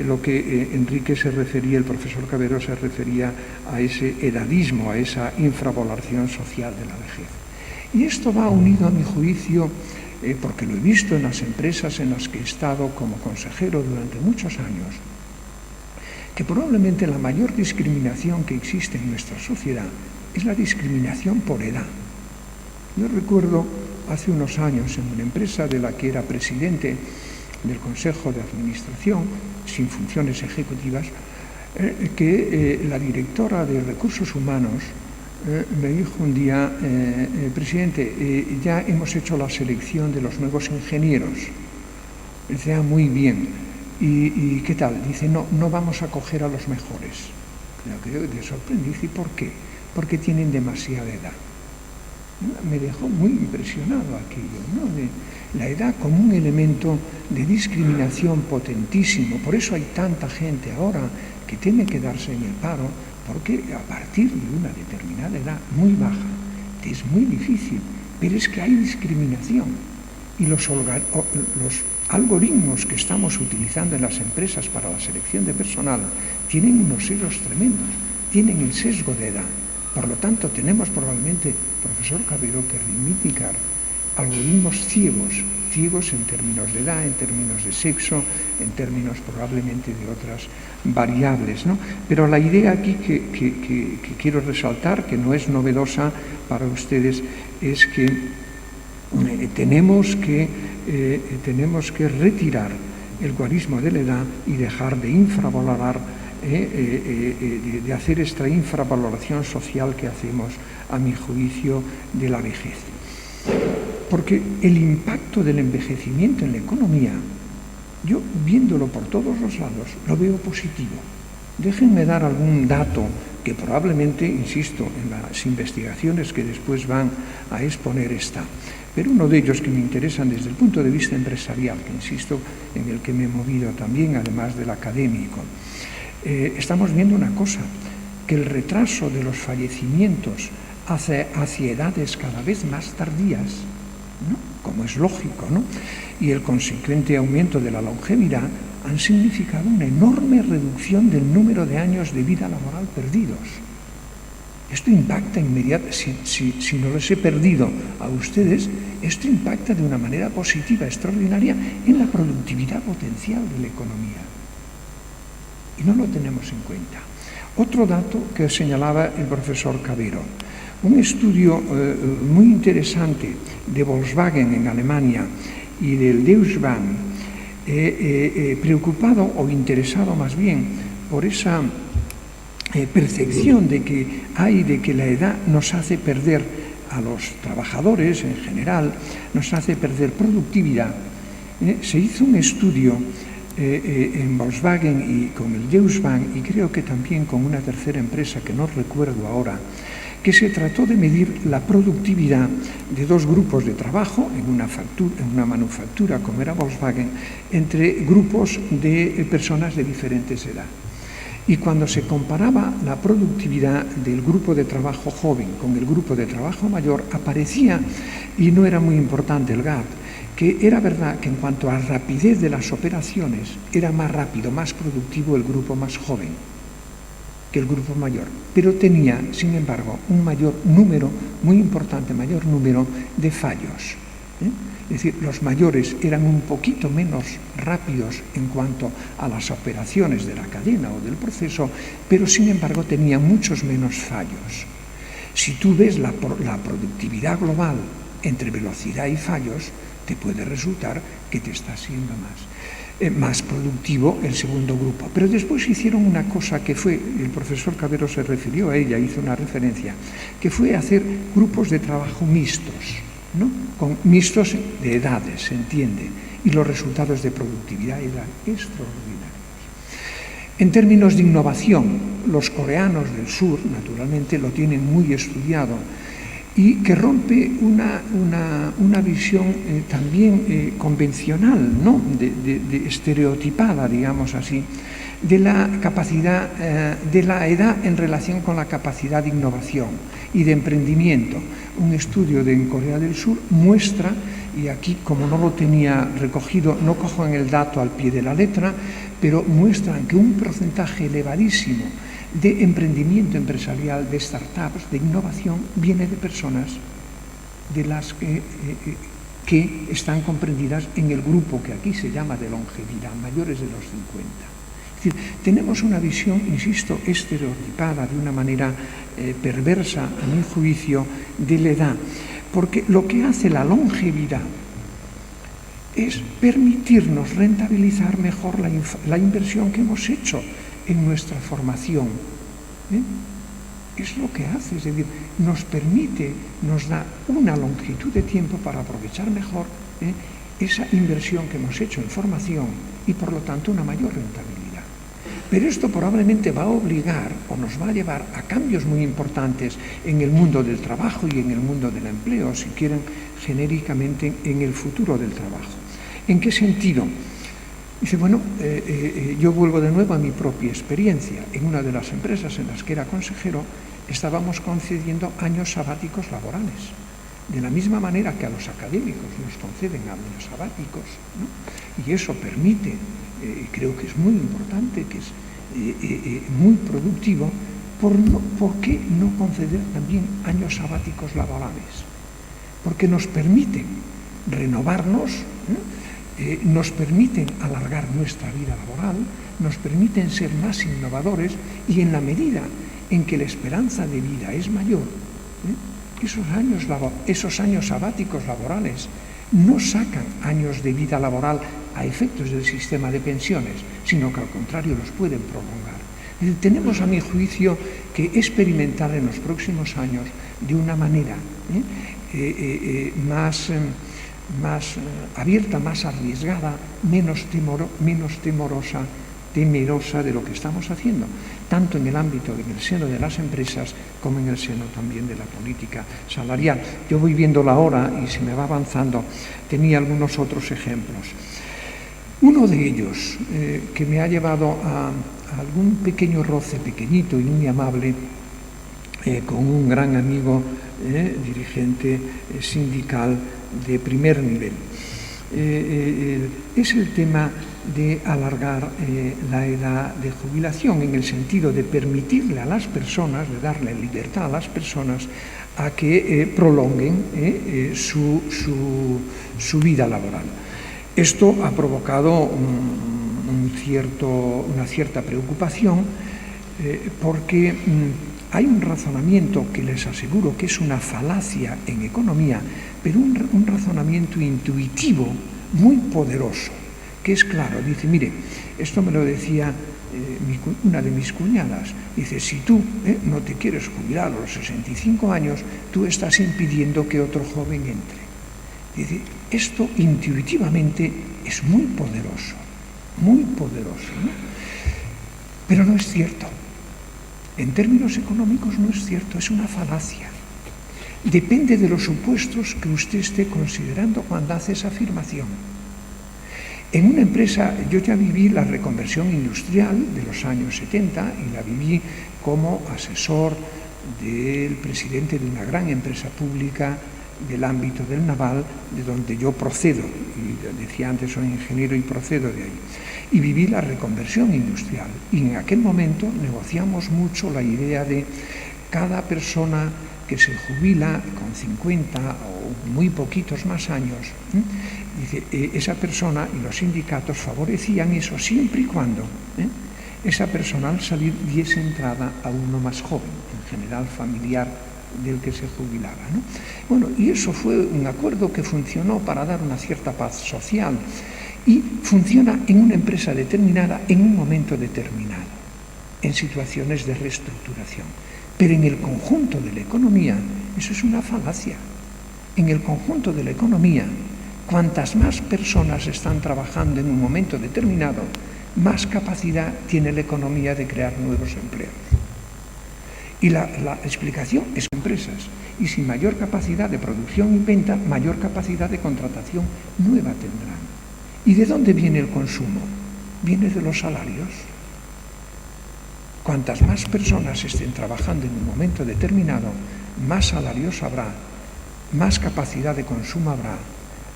Lo que Enrique se refería, el profesor Cabero se refería a ese edadismo, a esa infravaloración social de la vejez. Y esto va unido, a mi juicio, porque lo he visto en las empresas en las que he estado como consejero durante muchos años, que probablemente la mayor discriminación que existe en nuestra sociedad es la discriminación por edad. Yo recuerdo hace unos años en una empresa de la que era presidente del Consejo de Administración, sin funciones ejecutivas, que la directora de Recursos Humanos me dijo un día, presidente, ya hemos hecho la selección de los nuevos ingenieros. Dice, muy bien. ¿Y qué tal? Dice, no vamos a coger a los mejores. Creo que te sorprendí. ¿Y por qué? Porque tienen demasiada edad. Me dejó muy impresionado aquello, ¿no? La edad como un elemento de discriminación potentísimo. Por eso hay tanta gente ahora que teme quedarse en el paro, porque a partir de una determinada edad muy baja es muy difícil, pero es que hay discriminación. Y los algoritmos que estamos utilizando en las empresas para la selección de personal tienen unos sesgos tremendos, tienen el sesgo de edad. Por lo tanto, tenemos probablemente, profesor Cabero, que reivindicar algoritmos ciegos en términos de edad, en términos de sexo, en términos probablemente de otras variables, ¿no? Pero la idea aquí que quiero resaltar, que no es novedosa para ustedes, es que tenemos que retirar el guarismo de la edad y dejar de infravalorar, de hacer esta infravaloración social que hacemos, a mi juicio, de la vejez. Porque el impacto del envejecimiento en la economía, yo viéndolo por todos los lados, lo veo positivo. Déjenme dar algún dato que probablemente, insisto, en las investigaciones que después van a exponer está. Pero uno de ellos que me interesan desde el punto de vista empresarial, que insisto, en el que me he movido también, además del académico. Estamos viendo una cosa, que el retraso de los fallecimientos hacia edades cada vez más tardías, ¿no? Como es lógico, ¿no? Y el consecuente aumento de la longevidad han significado una enorme reducción del número de años de vida laboral perdidos. Esto impacta inmediatamente, si no los he perdido a ustedes, esto impacta de una manera positiva, extraordinaria, en la productividad potencial de la economía. Y no lo tenemos en cuenta. Otro dato que señalaba el profesor Cabero, un estudio muy interesante de Volkswagen en Alemania y del Deutsche Bank, preocupado o interesado más bien por esa percepción de que la edad nos hace perder a los trabajadores en general, nos hace perder productividad. Se hizo un estudio en Volkswagen y con el Deutsche Bank, y creo que también con una tercera empresa que no recuerdo ahora, que se trató de medir la productividad de dos grupos de trabajo en una manufactura como era Volkswagen, entre grupos de personas de diferentes edades. Y cuando se comparaba la productividad del grupo de trabajo joven con el grupo de trabajo mayor, aparecía, y no era muy importante el gap, que era verdad que en cuanto a rapidez de las operaciones era más rápido, más productivo el grupo más joven que el grupo mayor, pero tenía, sin embargo, un mayor número, muy importante, mayor número de fallos. Es decir, los mayores eran un poquito menos rápidos en cuanto a las operaciones de la cadena o del proceso, pero sin embargo tenían muchos menos fallos. Si tú ves la productividad global entre velocidad y fallos, te puede resultar que te está siendo más productivo el segundo grupo. Pero después hicieron una cosa que fue, el profesor Cabero se refirió a ella, hizo una referencia, que fue hacer grupos de trabajo mixtos, ¿no? Mixtos de edades, se entiende, y los resultados de productividad eran extraordinarios. En términos de innovación, los coreanos del sur, naturalmente, lo tienen muy estudiado, y que rompe una visión también convencional, ¿no? de estereotipada, digamos así, de la capacidad de la edad en relación con la capacidad de innovación y de emprendimiento. Un estudio en Corea del Sur muestra, y aquí como no lo tenía recogido, no cojo en el dato al pie de la letra, pero muestran que un porcentaje elevadísimo de emprendimiento empresarial, de startups, de innovación, viene de personas de las que están comprendidas en el grupo que aquí se llama de longevidad, mayores de los 50. Es decir, tenemos una visión, insisto, estereotipada, de una manera perversa, a mi juicio, de la edad, porque lo que hace la longevidad es permitirnos rentabilizar mejor la inversión que hemos hecho en nuestra formación. Es lo que hace, es decir, nos permite, nos da una longitud de tiempo para aprovechar mejor esa inversión que hemos hecho en formación y por lo tanto una mayor rentabilidad. Pero esto probablemente va a obligar o nos va a llevar a cambios muy importantes en el mundo del trabajo y en el mundo del empleo, si quieren genéricamente en el futuro del trabajo. ¿En qué sentido? Dice, bueno, yo vuelvo de nuevo a mi propia experiencia. En una de las empresas en las que era consejero, estábamos concediendo años sabáticos laborales, de la misma manera que a los académicos nos conceden años sabáticos, ¿no? Y eso permite, creo que es muy importante, que es muy productivo. ¿Por qué no conceder también años sabáticos laborales? Porque nos permiten renovarnos, ¿no? Nos permiten alargar nuestra vida laboral, nos permiten ser más innovadores y en la medida en que la esperanza de vida es mayor, esos años sabáticos laborales no sacan años de vida laboral a efectos del sistema de pensiones, sino que al contrario los pueden prolongar. Tenemos, a mi juicio, que experimentar en los próximos años de una manera más abierta, más arriesgada, menos temerosa de lo que estamos haciendo, tanto en el ámbito, en el seno de las empresas, como en el seno también de la política salarial. Yo voy viendo la hora y se me va avanzando. Tenía algunos otros ejemplos. Uno de ellos, que me ha llevado a algún pequeño roce, pequeñito y muy amable, con un gran amigo, dirigente sindical de primer nivel. Es el tema de alargar la edad de jubilación, en el sentido de permitirle a las personas, de darle libertad a las personas a que prolonguen su vida laboral. Esto ha provocado una cierta preocupación porque hay un razonamiento que les aseguro que es una falacia en economía, pero un razonamiento intuitivo muy poderoso, que es claro. Dice, mire, esto me lo decía una de mis cuñadas, dice, si tú no te quieres jubilar a los 65 años, tú estás impidiendo que otro joven entre. Dice, esto intuitivamente es muy poderoso, ¿no? Pero no es cierto. En términos económicos no es cierto, es una falacia. Depende de los supuestos que usted esté considerando cuando hace esa afirmación. En una empresa, yo ya viví la reconversión industrial de los años 70 y la viví como asesor del presidente de una gran empresa pública del ámbito del naval, de donde yo procedo, y decía antes soy ingeniero y procedo de ahí, y viví la reconversión industrial. Y en aquel momento negociamos mucho la idea de cada persona que se jubila con 50 o muy poquitos más años, dice, esa persona y los sindicatos favorecían eso siempre y cuando esa persona al salir diese entrada a uno más joven, en general familiar del que se jubilaba, ¿no? Bueno, y eso fue un acuerdo que funcionó para dar una cierta paz social y funciona en una empresa determinada en un momento determinado, en situaciones de reestructuración. Pero en el conjunto de la economía, eso es una falacia. En el conjunto de la economía, cuantas más personas están trabajando en un momento determinado, más capacidad tiene la economía de crear nuevos empleos. Y la explicación es empresas. Y sin mayor capacidad de producción y venta, mayor capacidad de contratación nueva tendrán. ¿Y de dónde viene el consumo? Viene de los salarios. Cuantas más personas estén trabajando en un momento determinado, más salarios habrá, más capacidad de consumo habrá,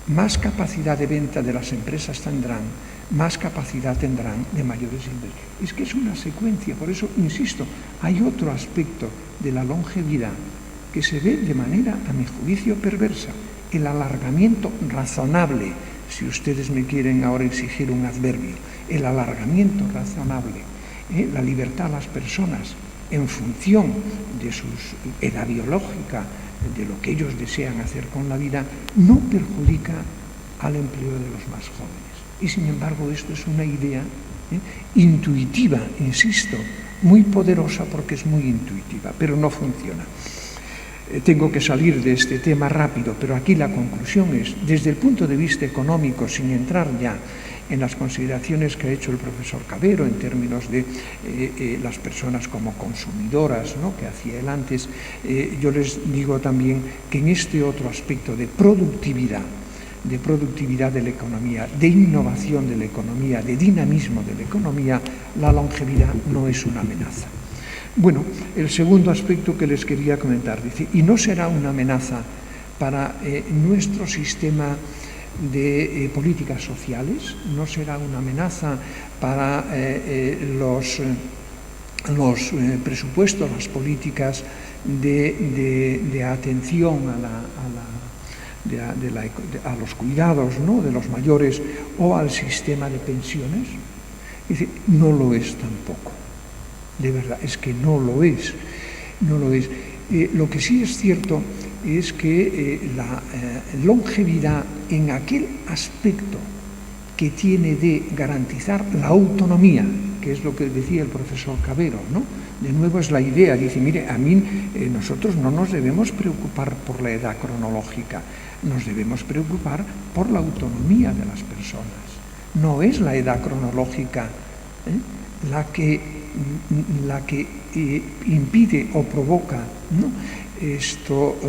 más capacidad de venta de las empresas tendrán, más capacidad tendrán de mayores inversiones. Es que es una secuencia, por eso insisto, hay otro aspecto de la longevidad que se ve de manera, a mi juicio, perversa, el alargamiento razonable, si ustedes me quieren ahora exigir un adverbio, el alargamiento razonable, la libertad a las personas en función de su edad biológica, de lo que ellos desean hacer con la vida, no perjudica al empleo de los más jóvenes. Y sin embargo esto es una idea intuitiva, insisto, muy poderosa porque es muy intuitiva, pero no funciona. Tengo que salir de este tema rápido, pero aquí la conclusión es, desde el punto de vista económico, sin entrar ya en las consideraciones que ha hecho el profesor Cabero en términos de las personas como consumidoras, ¿no?, que hacía él antes, yo les digo también que en este otro aspecto de productividad de la economía, de innovación de la economía, de dinamismo de la economía, la longevidad no es una amenaza. Bueno, el segundo aspecto que les quería comentar, dice, y no será una amenaza para nuestro sistema de políticas sociales, no será una amenaza para los presupuestos, las políticas de atención a los cuidados, ¿no?, de los mayores o al sistema de pensiones. Dice, no lo es tampoco. De verdad, es que no lo es. No lo es. Lo que sí es cierto es que la longevidad en aquel aspecto que tiene de garantizar la autonomía, que es lo que decía el profesor Cabero, ¿no? De nuevo es la idea, dice, mire, a mí nosotros no nos debemos preocupar por la edad cronológica, nos debemos preocupar por la autonomía de las personas. No es la edad cronológica la que impide o provoca, ¿no?,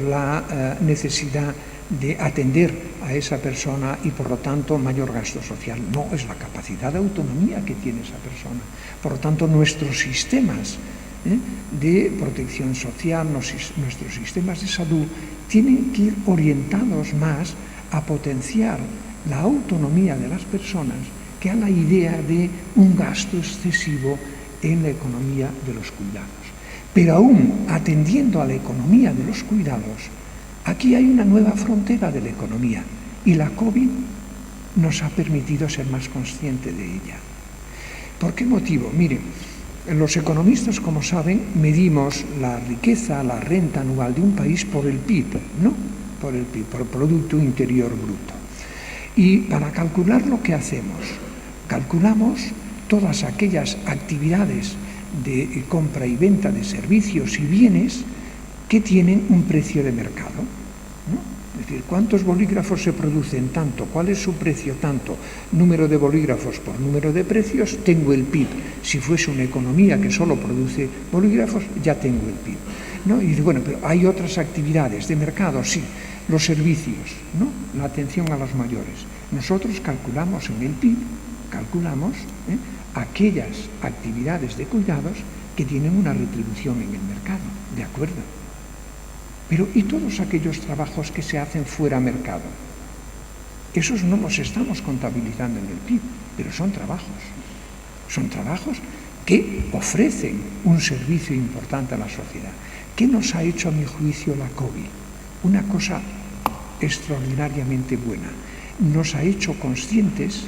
la necesidad de atender a esa persona y por lo tanto mayor gasto social. No, es la capacidad de autonomía que tiene esa persona. Por lo tanto, nuestros sistemas de protección social, nuestros sistemas de salud tienen que ir orientados más a potenciar la autonomía de las personas que a la idea de un gasto excesivo en la economía de los cuidados. Pero aún atendiendo a la economía de los cuidados, aquí hay una nueva frontera de la economía y la COVID nos ha permitido ser más conscientes de ella. ¿Por qué motivo? Miren, los economistas, como saben, medimos la riqueza, la renta anual de un país por el PIB, ¿no? Por el PIB, por el Producto Interior Bruto. Y para calcularlo, ¿qué hacemos? Calculamos todas aquellas actividades de compra y venta de servicios y bienes que tienen un precio de mercado, ¿no? Es decir, ¿cuántos bolígrafos se producen? Tanto. ¿Cuál es su precio? Tanto. Número de bolígrafos por número de precios, tengo el PIB. Si fuese una economía que solo produce bolígrafos, ya tengo el PIB, ¿no? Y dice, bueno, pero hay otras actividades de mercado, sí. Los servicios, ¿no?, la atención a los mayores. Nosotros calculamos en el PIB, aquellas actividades de cuidados que tienen una retribución en el mercado, ¿de acuerdo? Pero ¿y todos aquellos trabajos que se hacen fuera mercado? Esos no los estamos contabilizando en el PIB, pero son trabajos. Son trabajos que ofrecen un servicio importante a la sociedad. ¿Qué nos ha hecho, a mi juicio, la COVID? Una cosa extraordinariamente buena. Nos ha hecho conscientes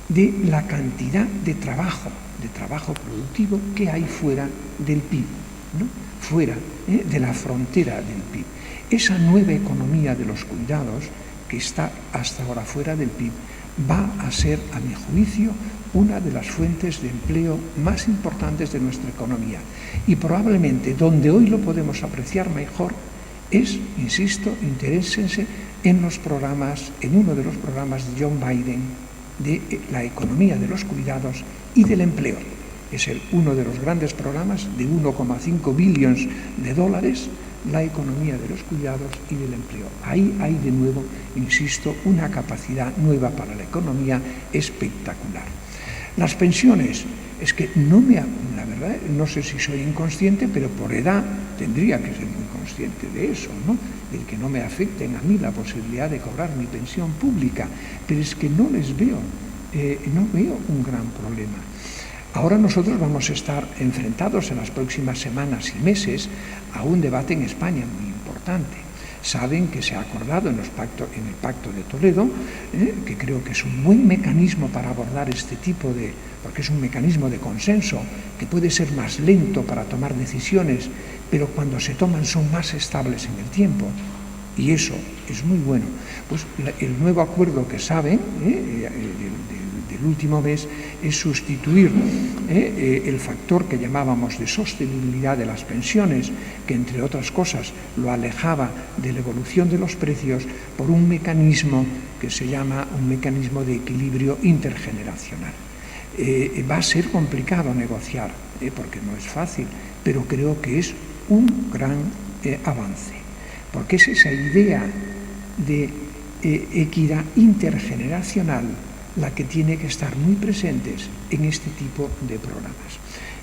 de la cantidad de trabajo productivo que hay fuera del PIB, ¿no? Fuera de la frontera del PIB. Esa nueva economía de los cuidados, que está hasta ahora fuera del PIB, va a ser, a mi juicio, una de las fuentes de empleo más importantes de nuestra economía. Y probablemente donde hoy lo podemos apreciar mejor es, insisto, interésense en los programas, en uno de los programas de John Biden de la economía de los cuidados y del empleo. Es uno de los grandes programas de 1,5 billones de dólares, la economía de los cuidados y del empleo. Ahí hay de nuevo, insisto, una capacidad nueva para la economía espectacular. Las pensiones, es que la verdad, no sé si soy inconsciente, pero por edad tendría que ser muy consciente de eso, ¿no? De que no me afecten a mí la posibilidad de cobrar mi pensión pública, pero es que no veo un gran problema. Ahora nosotros vamos a estar enfrentados en las próximas semanas y meses a un debate en España muy importante. Saben que se ha acordado en el Pacto de Toledo, que creo que es un buen mecanismo para abordar este tipo porque es un mecanismo de consenso, que puede ser más lento para tomar decisiones, pero cuando se toman son más estables en el tiempo. Y eso es muy bueno. Pues el nuevo acuerdo que saben, del último mes, es sustituir el factor que llamábamos de sostenibilidad de las pensiones, que entre otras cosas lo alejaba de la evolución de los precios, por un mecanismo que se llama un mecanismo de equilibrio intergeneracional. Va a ser complicado negociar, porque no es fácil, pero creo que es un gran avance, porque es esa idea de equidad intergeneracional la que tiene que estar muy presentes en este tipo de programas.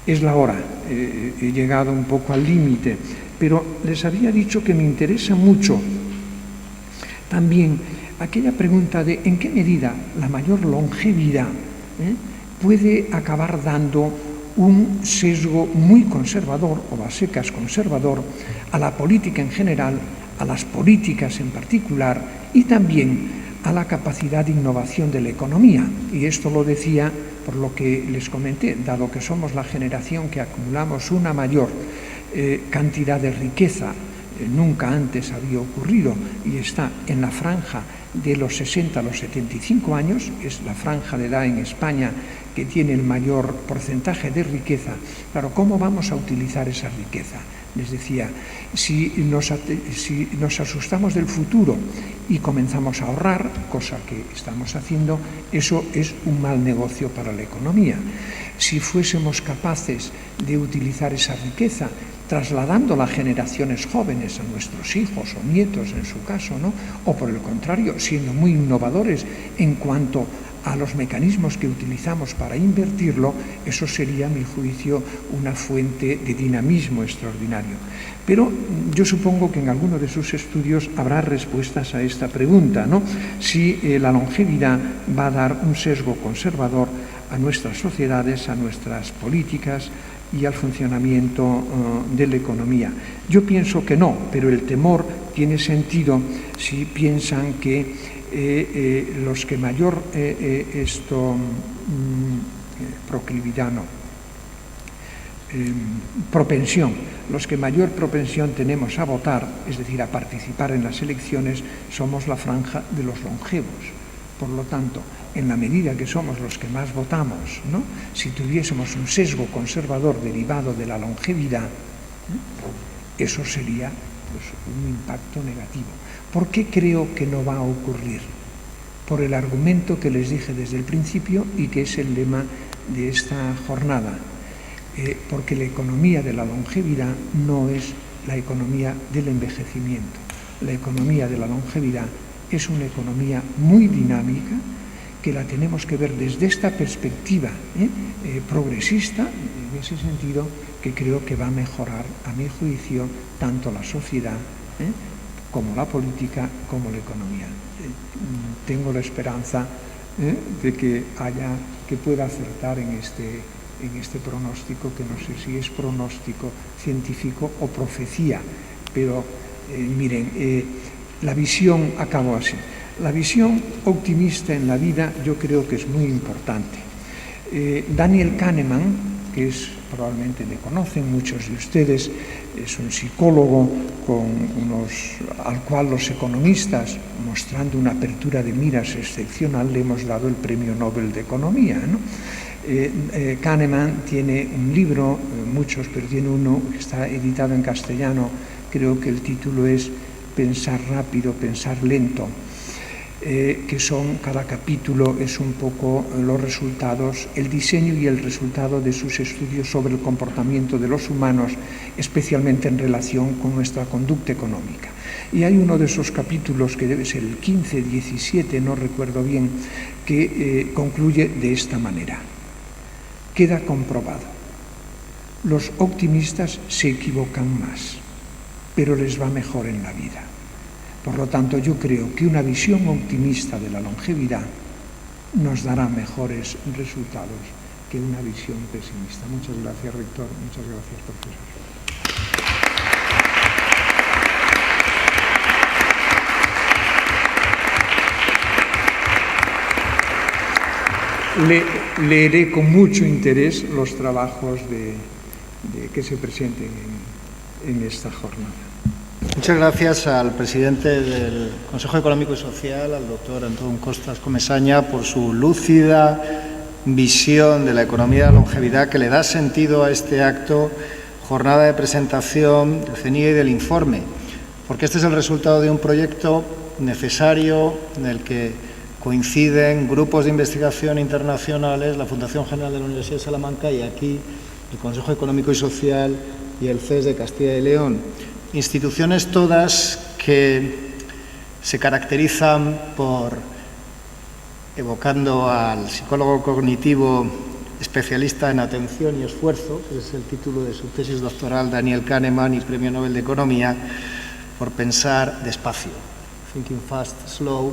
Es la hora, he llegado un poco al límite, pero les había dicho que me interesa mucho también aquella pregunta de en qué medida la mayor longevidad puede acabar dando un sesgo muy conservador, o a secas conservador, a la política en general, a las políticas en particular y también a la capacidad de innovación de la economía. Y esto lo decía por lo que les comenté, dado que somos la generación que acumulamos una mayor cantidad de riqueza, nunca antes había ocurrido, y está en la franja de los 60 a los 75 años, es la franja de edad en España que tiene el mayor porcentaje de riqueza. Claro, ¿cómo vamos a utilizar esa riqueza? Les decía, si nos asustamos del futuro y comenzamos a ahorrar, cosa que estamos haciendo, eso es un mal negocio para la economía. Si fuésemos capaces de utilizar esa riqueza, trasladándola a generaciones jóvenes, a nuestros hijos o nietos en su caso, ¿no? O por el contrario, siendo muy innovadores en cuanto a los mecanismos que utilizamos para invertirlo, eso sería, a mi juicio, una fuente de dinamismo extraordinario. Pero yo supongo que en alguno de sus estudios habrá respuestas a esta pregunta, ¿no? Si la longevidad va a dar un sesgo conservador a nuestras sociedades, a nuestras políticas y al funcionamiento de la economía. Yo pienso que no, pero el temor tiene sentido si piensan que los que mayor los que mayor propensión tenemos a votar, es decir, a participar en las elecciones, somos la franja de los longevos. Por lo tanto, en la medida que somos los que más votamos, ¿no? Si tuviésemos un sesgo conservador derivado de la longevidad, eso sería pues, un impacto negativo. ¿Por qué creo que no va a ocurrir? Por el argumento que les dije desde el principio y que es el lema de esta jornada. Porque la economía de la longevidad no es la economía del envejecimiento. La economía de la longevidad es una economía muy dinámica que la tenemos que ver desde esta perspectiva progresista, en ese sentido, que creo que va a mejorar, a mi juicio, tanto la sociedad como la política, como la economía. Tengo la esperanza de que pueda acertar en este pronóstico, que no sé si es pronóstico científico o profecía, pero miren, la visión, acabo así, la visión optimista en la vida yo creo que es muy importante. Daniel Kahneman, que probablemente le conocen muchos de ustedes, es un psicólogo al cual los economistas, mostrando una apertura de miras excepcional, le hemos dado el Premio Nobel de Economía, ¿no? Kahneman tiene un libro, muchos, pero tiene uno que está editado en castellano, creo que el título es Pensar rápido, pensar lento, que cada capítulo es un poco los resultados, el diseño y el resultado de sus estudios sobre el comportamiento de los humanos, especialmente en relación con nuestra conducta económica. Y hay uno de esos capítulos, que debe ser el 15, 17, no recuerdo bien, que concluye de esta manera. Queda comprobado, los optimistas se equivocan más, pero les va mejor en la vida. Por lo tanto, yo creo que una visión optimista de la longevidad nos dará mejores resultados que una visión pesimista. Muchas gracias, rector. Muchas gracias, profesor. Leeré con mucho interés los trabajos que se presenten en esta jornada. Muchas gracias al presidente del Consejo Económico y Social, al doctor Antón Costas Comesaña, por su lúcida visión de la economía de la longevidad que le da sentido a este acto, jornada de presentación del CENIE y del informe, porque este es el resultado de un proyecto necesario en el que coinciden grupos de investigación internacionales, la Fundación General de la Universidad de Salamanca y aquí el Consejo Económico y Social y el CES de Castilla y León. Instituciones todas que se caracterizan por, evocando al psicólogo cognitivo especialista en atención y esfuerzo, que es el título de su tesis doctoral, Daniel Kahneman, y Premio Nobel de Economía, por pensar despacio. Thinking fast, slow,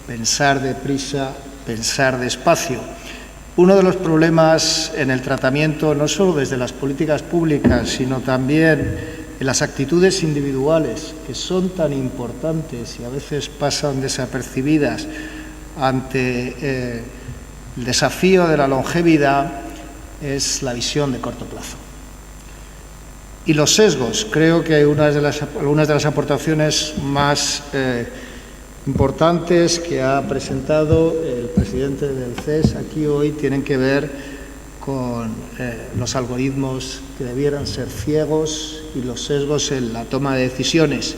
pensar deprisa, pensar despacio. Uno de los problemas en el tratamiento, no solo desde las políticas públicas, sino también en las actitudes individuales, que son tan importantes y a veces pasan desapercibidas ante el desafío de la longevidad, es la visión de corto plazo. Y los sesgos, creo que algunas de las aportaciones más importantes que ha presentado el presidente del CES aquí hoy tienen que ver con los algoritmos que debieran ser ciegos y los sesgos en la toma de decisiones.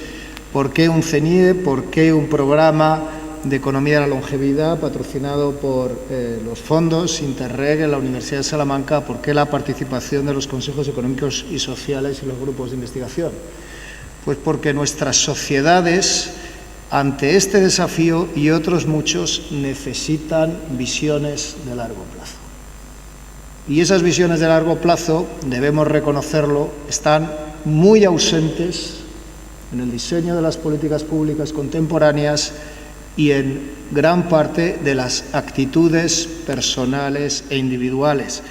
¿Por qué un CENIE? ¿Por qué un programa de economía de la longevidad patrocinado por los fondos Interreg en la Universidad de Salamanca? ¿Por qué la participación de los consejos económicos y sociales y los grupos de investigación? Pues porque nuestras sociedades, ante este desafío y otros muchos, necesitan visiones de largo plazo. Y esas visiones de largo plazo, debemos reconocerlo, están muy ausentes en el diseño de las políticas públicas contemporáneas y en gran parte de las actitudes personales e individuales.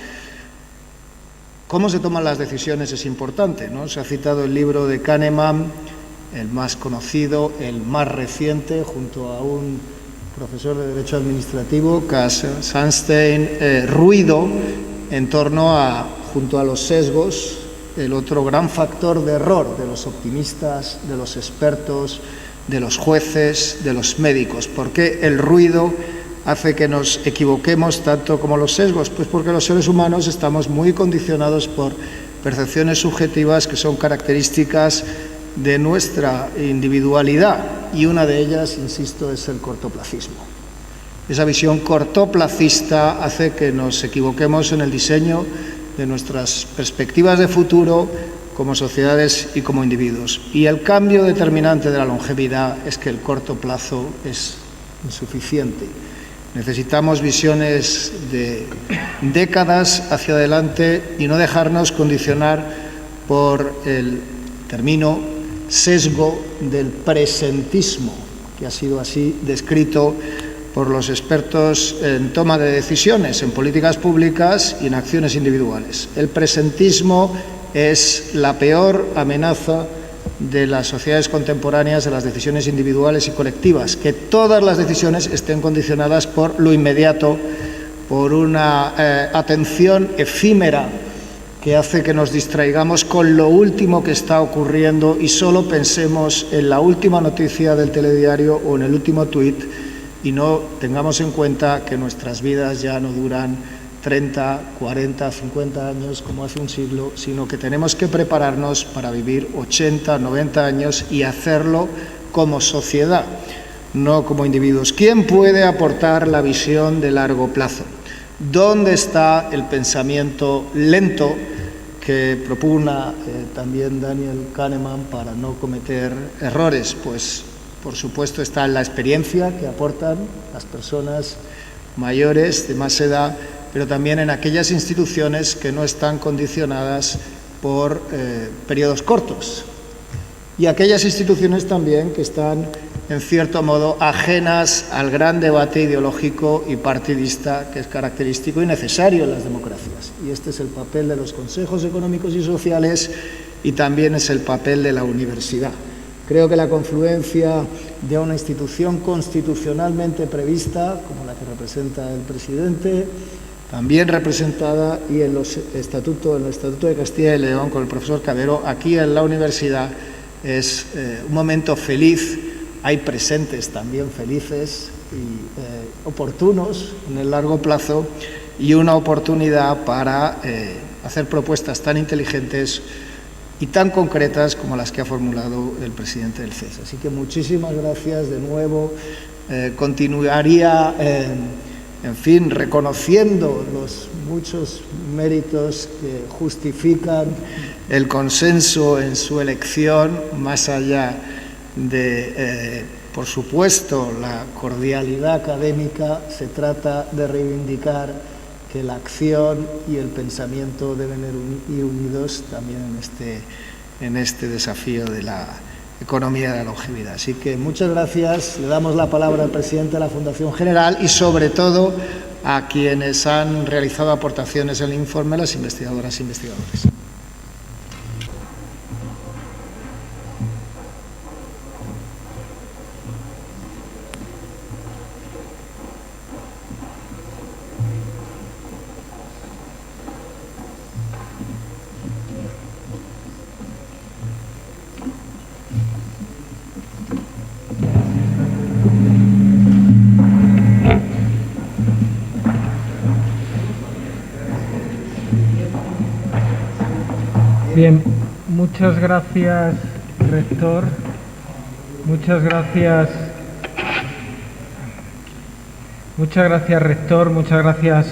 ¿Cómo se toman las decisiones? Es importante, ¿no? Se ha citado el libro de Kahneman, el más conocido, el más reciente, junto a un profesor de Derecho Administrativo, Cass Sunstein, Ruido, en torno a, junto a los sesgos, el otro gran factor de error de los optimistas, de los expertos, de los jueces, de los médicos. ¿Por qué el ruido hace que nos equivoquemos tanto como los sesgos? Pues porque los seres humanos estamos muy condicionados por percepciones subjetivas que son características de nuestra individualidad, y una de ellas, insisto, es el cortoplacismo. Esa visión cortoplacista hace que nos equivoquemos en el diseño de nuestras perspectivas de futuro como sociedades y como individuos. Y el cambio determinante de la longevidad es que el corto plazo es insuficiente. Necesitamos visiones de décadas hacia adelante y no dejarnos condicionar por el término sesgo del presentismo, que ha sido así descrito por los expertos en toma de decisiones, en políticas públicas y en acciones individuales. El presentismo es la peor amenaza de las sociedades contemporáneas, de las decisiones individuales y colectivas, que todas las decisiones estén condicionadas por lo inmediato, por una atención efímera que hace que nos distraigamos con lo último que está ocurriendo y solo pensemos en la última noticia del telediario o en el último tuit y no tengamos en cuenta que nuestras vidas ya no duran 30, 40, 50 años como hace un siglo, sino que tenemos que prepararnos para vivir 80, 90 años y hacerlo como sociedad, no como individuos. ¿Quién puede aportar la visión de largo plazo? ¿Dónde está el pensamiento lento que propugna también Daniel Kahneman para no cometer errores? Pues, por supuesto, está en la experiencia que aportan las personas mayores de más edad, pero también en aquellas instituciones que no están condicionadas por periodos cortos. Y aquellas instituciones también que están, en cierto modo, ajenas al gran debate ideológico y partidista que es característico y necesario en las democracias. Y este es el papel de los consejos económicos y sociales y también es el papel de la universidad. Creo que la confluencia de una institución constitucionalmente prevista, como la que representa el presidente, también representada y en el Estatuto de Castilla y León con el profesor Cabero, aquí en la universidad, es un momento feliz. Hay presentes también felices y oportunos en el largo plazo y una oportunidad para hacer propuestas tan inteligentes y tan concretas como las que ha formulado el presidente del CES. Así que muchísimas gracias de nuevo. Continuaría, en fin, reconociendo los muchos méritos que justifican el consenso en su elección, más allá de, por supuesto, la cordialidad académica. Se trata de reivindicar que la acción y el pensamiento deben ir unidos también en este desafío de la economía de la longevidad. Así que muchas gracias. Le damos la palabra al presidente de la Fundación General y, sobre todo, a quienes han realizado aportaciones en el informe, las investigadoras e investigadores. Bien, muchas gracias, rector. Muchas gracias, rector. Muchas gracias,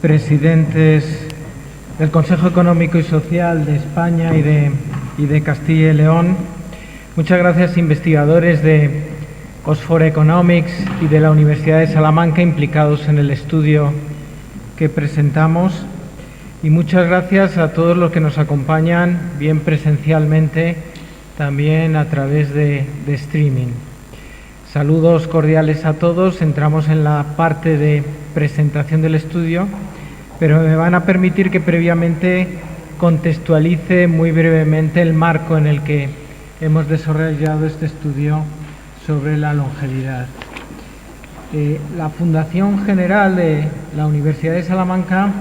presidentes del Consejo Económico y Social de España y de Castilla y León. Muchas gracias, investigadores de Oxford Economics y de la Universidad de Salamanca implicados en el estudio que presentamos. Y muchas gracias a todos los que nos acompañan, bien presencialmente, también a través de streaming. Saludos cordiales a todos. Entramos en la parte de presentación del estudio, pero me van a permitir que previamente contextualice muy brevemente el marco en el que hemos desarrollado este estudio sobre la longevidad. La Fundación General de la Universidad de Salamanca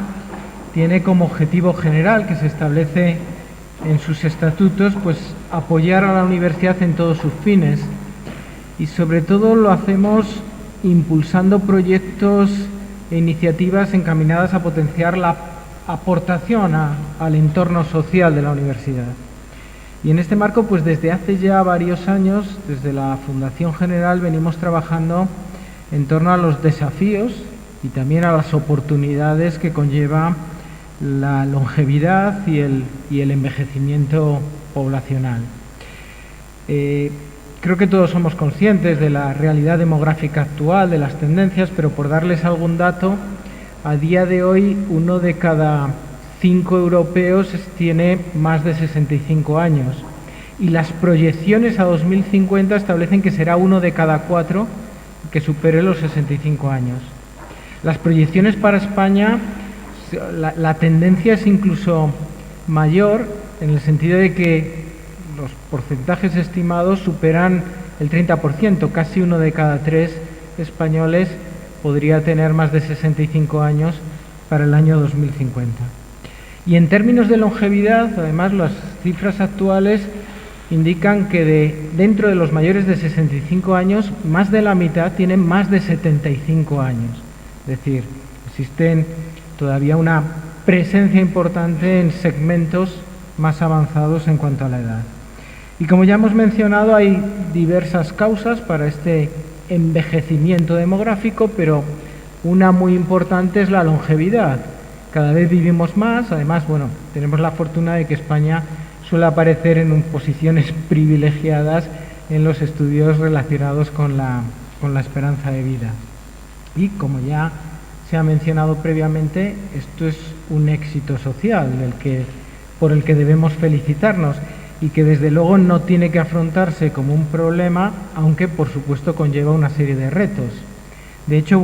tiene como objetivo general que se establece en sus estatutos, pues apoyar a la universidad en todos sus fines, y sobre todo lo hacemos impulsando proyectos e iniciativas encaminadas a potenciar la aportación al entorno social de la universidad. Y en este marco, pues desde hace ya varios años, desde la Fundación General, venimos trabajando en torno a los desafíos y también a las oportunidades que conlleva la longevidad y el envejecimiento poblacional. Creo que todos somos conscientes de la realidad demográfica actual, de las tendencias, pero por darles algún dato, a día de hoy 1 de cada 5 europeos tiene más de 65 años y las proyecciones a 2050 establecen que será 1 de cada 4 que supere los 65 años. Las proyecciones para España, la tendencia es incluso mayor en el sentido de que los porcentajes estimados superan el 30%, casi 1 de cada 3 españoles podría tener más de 65 años para el año 2050. Y en términos de longevidad, además, las cifras actuales indican que dentro de los mayores de 65 años, más de la mitad tienen más de 75 años. Es decir, existen todavía una presencia importante en segmentos más avanzados en cuanto a la edad. Y como ya hemos mencionado, hay diversas causas para este envejecimiento demográfico, pero una muy importante es la longevidad. Cada vez vivimos más, además, tenemos la fortuna de que España suele aparecer en posiciones privilegiadas en los estudios relacionados con la esperanza de vida. Y como ya se ha mencionado previamente, esto es un éxito social por el que debemos felicitarnos y que desde luego no tiene que afrontarse como un problema, aunque por supuesto conlleva una serie de retos. De hecho,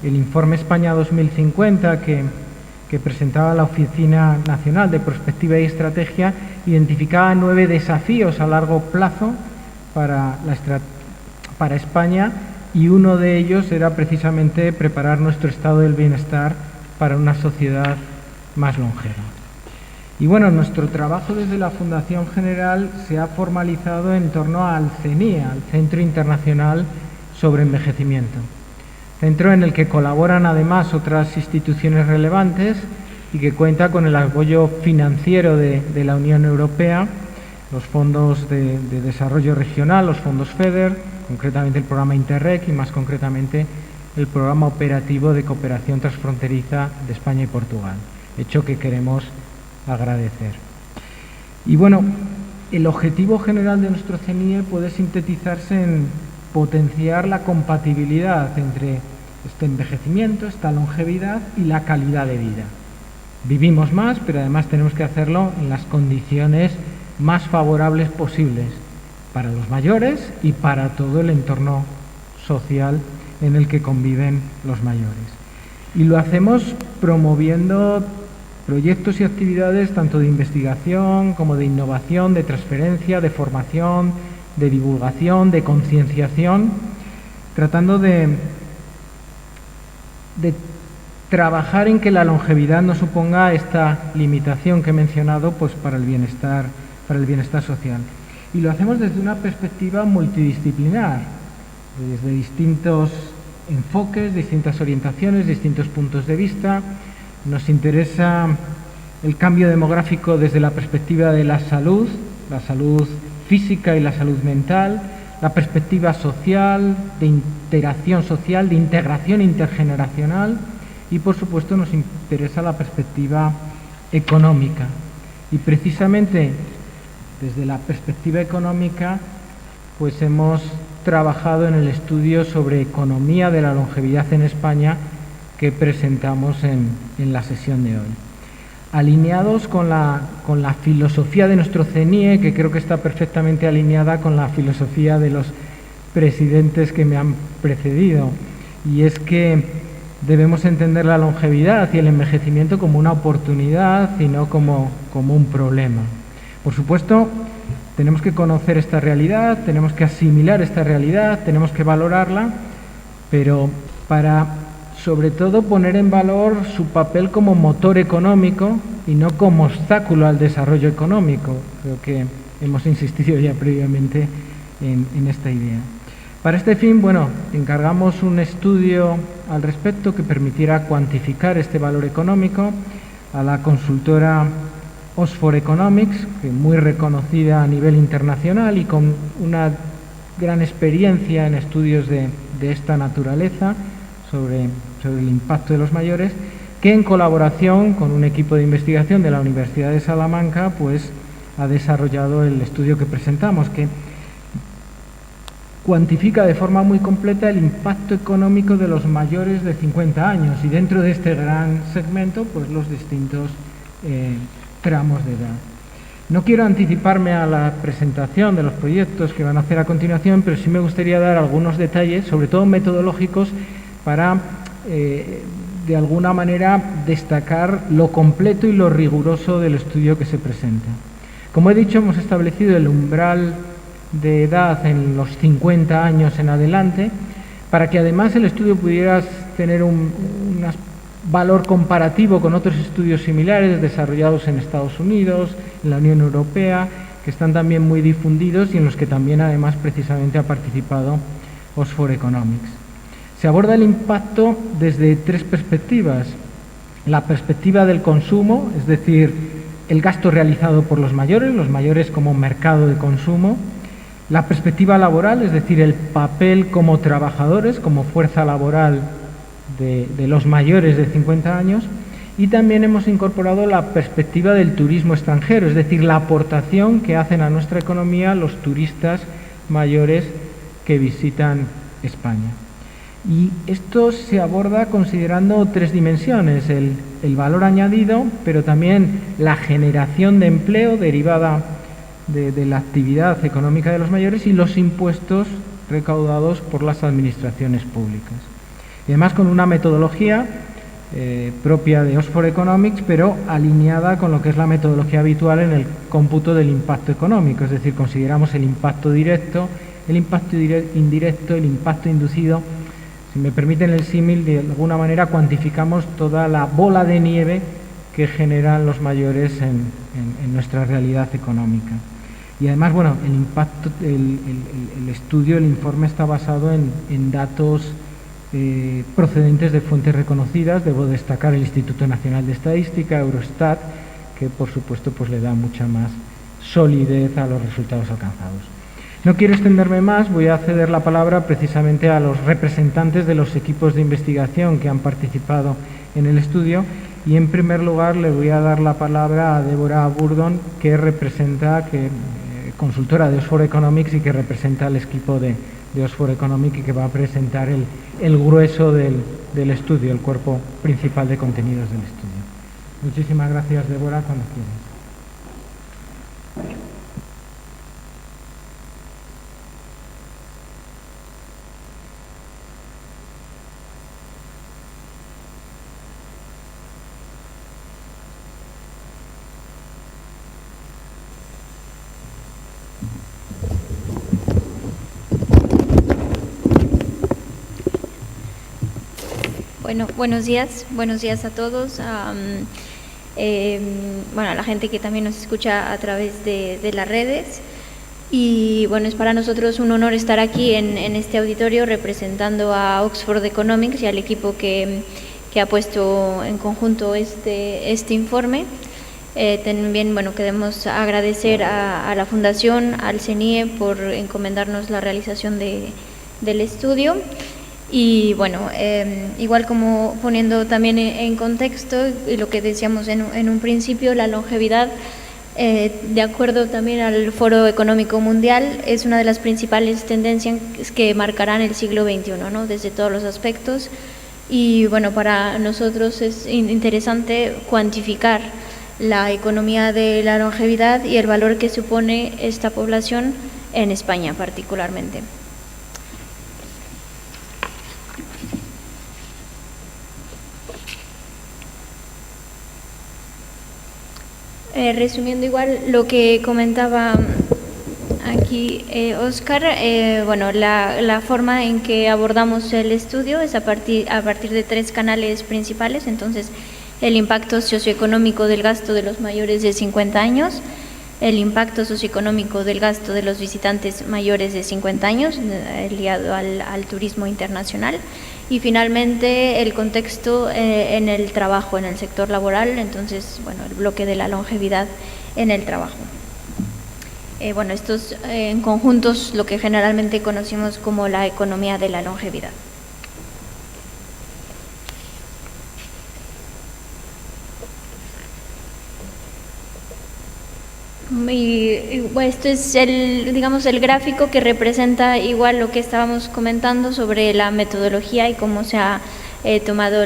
el informe España 2050 que presentaba la Oficina Nacional de Prospectiva y Estrategia identificaba 9 desafíos a largo plazo para España, y uno de ellos era precisamente preparar nuestro estado del bienestar para una sociedad más longeva. Y nuestro trabajo desde la Fundación General se ha formalizado en torno al CENIE, al Centro Internacional sobre Envejecimiento. Centro en el que colaboran además otras instituciones relevantes y que cuenta con el apoyo financiero de la Unión Europea, los fondos de desarrollo regional, los fondos FEDER, concretamente el programa Interreg y más concretamente el programa operativo de cooperación transfronteriza de España y Portugal, hecho que queremos agradecer. Y el objetivo general de nuestro CENIE puede sintetizarse en potenciar la compatibilidad entre este envejecimiento, esta longevidad y la calidad de vida. Vivimos más, pero además tenemos que hacerlo en las condiciones más favorables posibles para los mayores y para todo el entorno social en el que conviven los mayores. Y lo hacemos promoviendo proyectos y actividades tanto de investigación como de innovación, de transferencia, de formación, de divulgación, de concienciación, tratando de trabajar en que la longevidad no suponga esta limitación que he mencionado para el bienestar social. Y lo hacemos desde una perspectiva multidisciplinar, desde distintos enfoques, distintas orientaciones, distintos puntos de vista. Nos interesa el cambio demográfico desde la perspectiva de la salud física y la salud mental, la perspectiva social, de interacción social, de integración intergeneracional y, por supuesto, nos interesa la perspectiva económica. Y precisamente desde la perspectiva económica, hemos trabajado en el estudio sobre economía de la longevidad en España que presentamos en la sesión de hoy. Alineados con la filosofía de nuestro CENIE, que creo que está perfectamente alineada con la filosofía de los presidentes que me han precedido, y es que debemos entender la longevidad y el envejecimiento como una oportunidad y no como un problema. Por supuesto, tenemos que conocer esta realidad, tenemos que asimilar esta realidad, tenemos que valorarla, pero para sobre todo poner en valor su papel como motor económico y no como obstáculo al desarrollo económico. Creo que hemos insistido ya previamente en esta idea. Para este fin, encargamos un estudio al respecto que permitiera cuantificar este valor económico a la consultora Oxford Economics, que es muy reconocida a nivel internacional y con una gran experiencia en estudios de esta naturaleza sobre el impacto de los mayores, que en colaboración con un equipo de investigación de la Universidad de Salamanca ha desarrollado el estudio que presentamos, que cuantifica de forma muy completa el impacto económico de los mayores de 50 años y dentro de este gran segmento, pues los distintos tramos de edad. No quiero anticiparme a la presentación de los proyectos que van a hacer a continuación, pero sí me gustaría dar algunos detalles, sobre todo metodológicos, para de alguna manera destacar lo completo y lo riguroso del estudio que se presenta. Como he dicho, hemos establecido el umbral de edad en los 50 años en adelante, para que además el estudio pudiera tener un valor comparativo con otros estudios similares desarrollados en Estados Unidos, en la Unión Europea, que están también muy difundidos y en los que también además precisamente ha participado Oxford Economics. Se aborda el impacto desde tres perspectivas. La perspectiva del consumo, es decir, el gasto realizado por los mayores como mercado de consumo. La perspectiva laboral, es decir, el papel como trabajadores, como fuerza laboral de los mayores de 50 años. Y también hemos incorporado la perspectiva del turismo extranjero, es decir, la aportación que hacen a nuestra economía los turistas mayores que visitan España. Y esto se aborda considerando tres dimensiones, el valor añadido, pero también la generación de empleo derivada de la actividad económica de los mayores y los impuestos recaudados por las administraciones públicas. Y además con una metodología propia de Oxford Economics, pero alineada con lo que es la metodología habitual en el cómputo del impacto económico, es decir, consideramos el impacto directo, el impacto indirecto, el impacto inducido. Si me permiten el símil, de alguna manera cuantificamos toda la bola de nieve que generan los mayores en nuestra realidad económica. Y además, bueno, el impacto, el estudio, el informe está basado en datos procedentes de fuentes reconocidas. Debo destacar el Instituto Nacional de Estadística, Eurostat, que por supuesto pues le da mucha más solidez a los resultados alcanzados. No quiero extenderme más, voy a ceder la palabra precisamente a los representantes de los equipos de investigación que han participado en el estudio y en primer lugar le voy a dar la palabra a Débora Burdon, que representa, consultora de Oxford Economics y que representa al equipo de Oxford Economics y que va a presentar el grueso del estudio, el cuerpo principal de contenidos del estudio. Muchísimas gracias, Débora, cuando quieras. Bueno, buenos días a todos. A la gente que también nos escucha a través de las redes. Y bueno, es para nosotros un honor estar aquí en este auditorio representando a Oxford Economics y al equipo que ha puesto en conjunto este informe. También, bueno, queremos agradecer a la Fundación, al CENIE, por encomendarnos la realización del estudio. Y bueno, igual como poniendo también en contexto y lo que decíamos en un principio, la longevidad, de acuerdo también al Foro Económico Mundial, es una de las principales tendencias que marcarán el siglo XXI, ¿no? Desde todos los aspectos. Y bueno, para nosotros es interesante cuantificar la economía de la longevidad y el valor que supone esta población en España particularmente. Resumiendo igual lo que comentaba aquí Óscar, bueno, la forma en que abordamos el estudio es a partir de tres canales principales. Entonces, el impacto socioeconómico del gasto de los mayores de 50 años, el impacto socioeconómico del gasto de los visitantes mayores de 50 años, ligado al turismo internacional, y finalmente el contexto en el trabajo, en el sector laboral. Entonces, bueno, el bloque de la longevidad en el trabajo. Bueno, estos en conjuntos lo que generalmente conocemos como la economía de la longevidad. Bueno, esto es el gráfico que representa igual lo que estábamos comentando sobre la metodología y cómo se ha tomado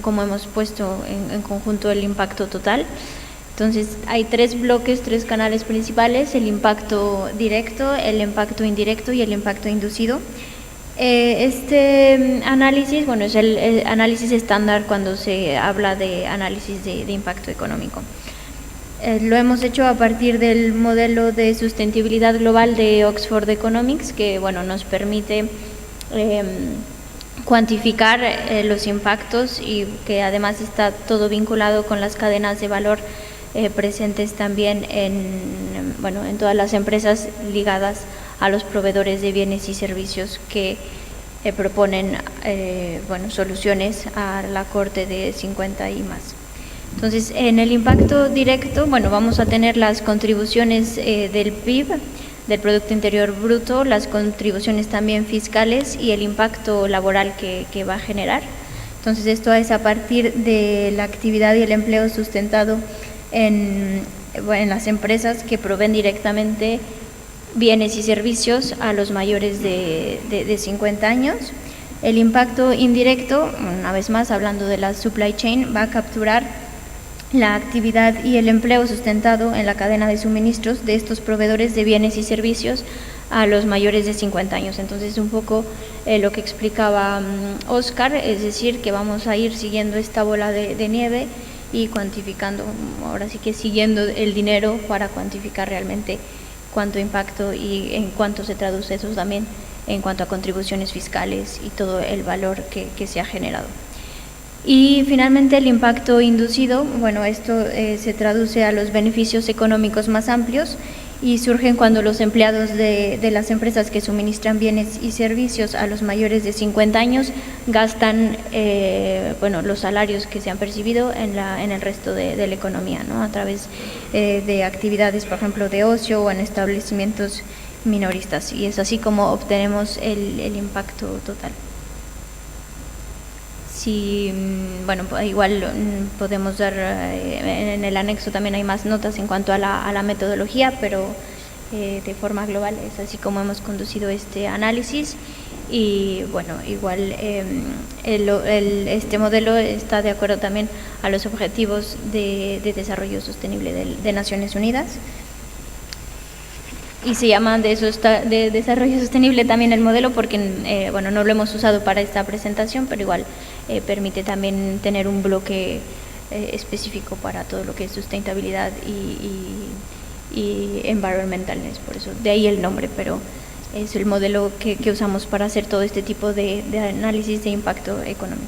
cómo hemos puesto en conjunto el impacto total. Entonces hay 3 bloques, 3 canales principales: el impacto directo, el impacto indirecto y el impacto inducido. Este análisis, bueno, es el análisis estándar cuando se habla de análisis de impacto económico. Lo hemos hecho a partir del modelo de sustentabilidad global de Oxford Economics, que bueno, nos permite cuantificar los impactos y que además está todo vinculado con las cadenas de valor presentes también en todas las empresas ligadas a los proveedores de bienes y servicios que proponen soluciones a la corte de 50 y más. Entonces, en el impacto directo, vamos a tener las contribuciones del PIB, del Producto Interior Bruto, las contribuciones también fiscales y el impacto laboral que va a generar. Entonces, esto es a partir de la actividad y el empleo sustentado en las empresas que proveen directamente bienes y servicios a los mayores de 50 años. El impacto indirecto, una vez más hablando de la supply chain, va a capturar la actividad y el empleo sustentado en la cadena de suministros de estos proveedores de bienes y servicios a los mayores de 50 años. Entonces, un poco lo que explicaba Óscar, es decir, que vamos a ir siguiendo esta bola de nieve y cuantificando, ahora sí que siguiendo el dinero para cuantificar realmente cuánto impacto y en cuánto se traduce eso también en cuanto a contribuciones fiscales y todo el valor que se ha generado. Y finalmente el impacto inducido, esto se traduce a los beneficios económicos más amplios y surgen cuando los empleados de las empresas que suministran bienes y servicios a los mayores de 50 años gastan los salarios que se han percibido en el resto de la economía, ¿no? A través de actividades, por ejemplo, de ocio o en establecimientos minoristas, y es así como obtenemos el impacto total. Sí, igual podemos dar, en el anexo también hay más notas en cuanto a la metodología, pero de forma global es así como hemos conducido este análisis. Y igual este modelo está de acuerdo también a los objetivos de desarrollo sostenible de Naciones Unidas. Y se llama de desarrollo sostenible también el modelo porque, no lo hemos usado para esta presentación, pero igual permite también tener un bloque específico para todo lo que es sustentabilidad y environmentalness, por eso, de ahí el nombre, pero es el modelo que usamos para hacer todo este tipo de análisis de impacto económico.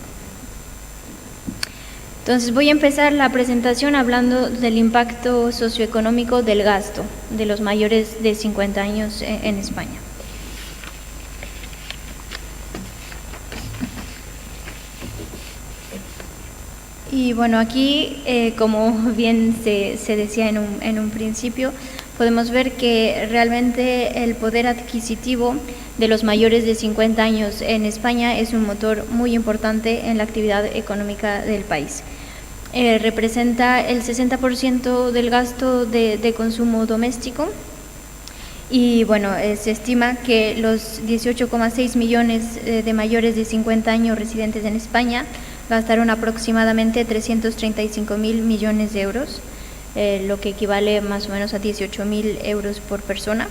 Entonces voy a empezar la presentación hablando del impacto socioeconómico del gasto de los mayores de 50 años en España. Y aquí, como bien se decía en un principio, podemos ver que realmente el poder adquisitivo de los mayores de 50 años en España es un motor muy importante en la actividad económica del país. Representa el 60% del gasto de consumo doméstico y se estima que los 18,6 millones de mayores de 50 años residentes en España gastaron aproximadamente 335.000 millones de euros, lo que equivale más o menos a 18.000 euros por persona.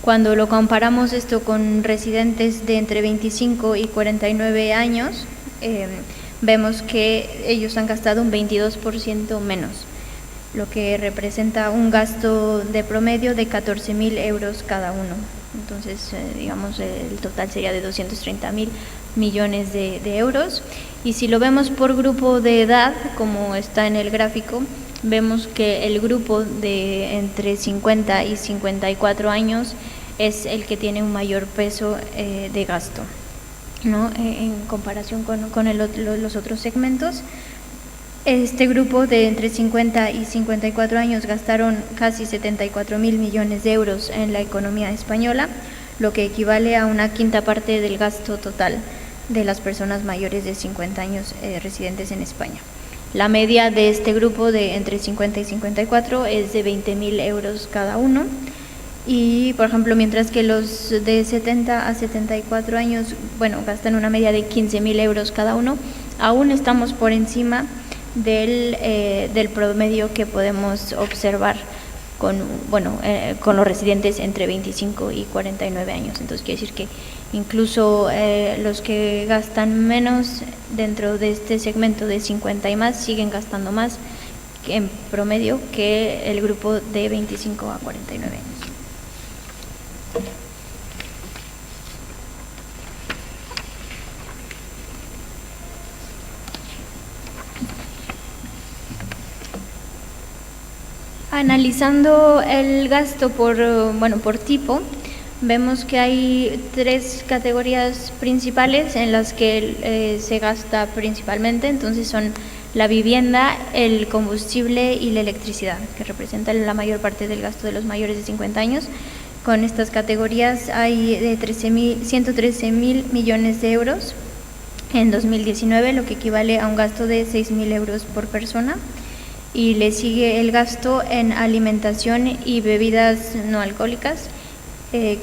Cuando lo comparamos esto con residentes de entre 25 y 49 años, vemos que ellos han gastado un 22% menos, lo que representa un gasto de promedio de 14.000 euros cada uno. Entonces, el total sería de 230.000 millones de euros. Y si lo vemos por grupo de edad, como está en el gráfico, vemos que el grupo de entre 50 y 54 años es el que tiene un mayor peso de gasto, ¿no? En comparación con los otros segmentos. Este grupo de entre 50 y 54 años gastaron casi 74.000 millones de euros en la economía española, lo que equivale a una quinta parte del gasto total de las personas mayores de 50 años residentes en España. La media de este grupo de entre 50 y 54 es de 20.000 euros cada uno. Y, por ejemplo, mientras que los de 70 a 74 años, bueno, gastan una media de 15.000 euros cada uno, aún estamos por encima del promedio que podemos observar con los residentes entre 25 y 49 años. Entonces, quiere decir que incluso los que gastan menos dentro de este segmento de 50 y más siguen gastando más en promedio que el grupo de 25 a 49 años. Analizando el gasto por tipo, vemos que hay 3 categorías principales en las que se gasta principalmente. Entonces son la vivienda, el combustible y la electricidad, que representan la mayor parte del gasto de los mayores de 50 años. Con estas categorías hay de 113.000 millones de euros en 2019, lo que equivale a un gasto de 6.000 euros por persona. Y le sigue el gasto en alimentación y bebidas no alcohólicas,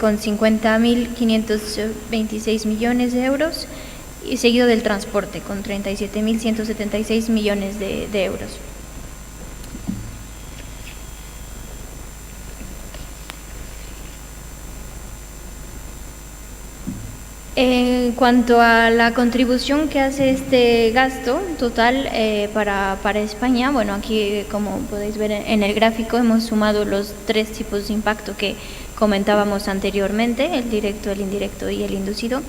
con 50.526 millones de euros, y seguido del transporte, con 37.176 millones de euros. En cuanto a la contribución que hace este gasto total para España, bueno, aquí como podéis ver en el gráfico hemos sumado los 3 tipos de impacto que comentábamos anteriormente, el directo, el indirecto y el inducido,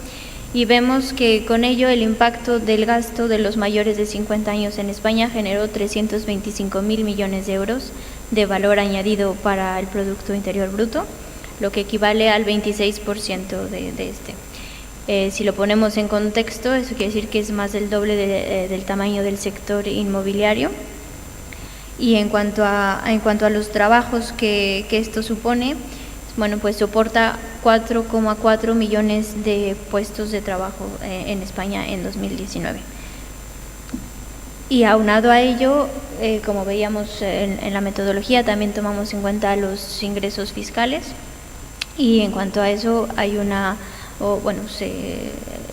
y vemos que con ello el impacto del gasto de los mayores de 50 años en España generó 325.000 millones de euros de valor añadido para el Producto Interior Bruto, lo que equivale al 26% de este. Si lo ponemos en contexto, eso quiere decir que es más del doble del tamaño del sector inmobiliario. Y en cuanto a los trabajos que esto supone, bueno, pues soporta 4,4 millones de puestos de trabajo en España en 2019. Y aunado a ello, como veíamos en la metodología, también tomamos en cuenta los ingresos fiscales, y en cuanto a eso hay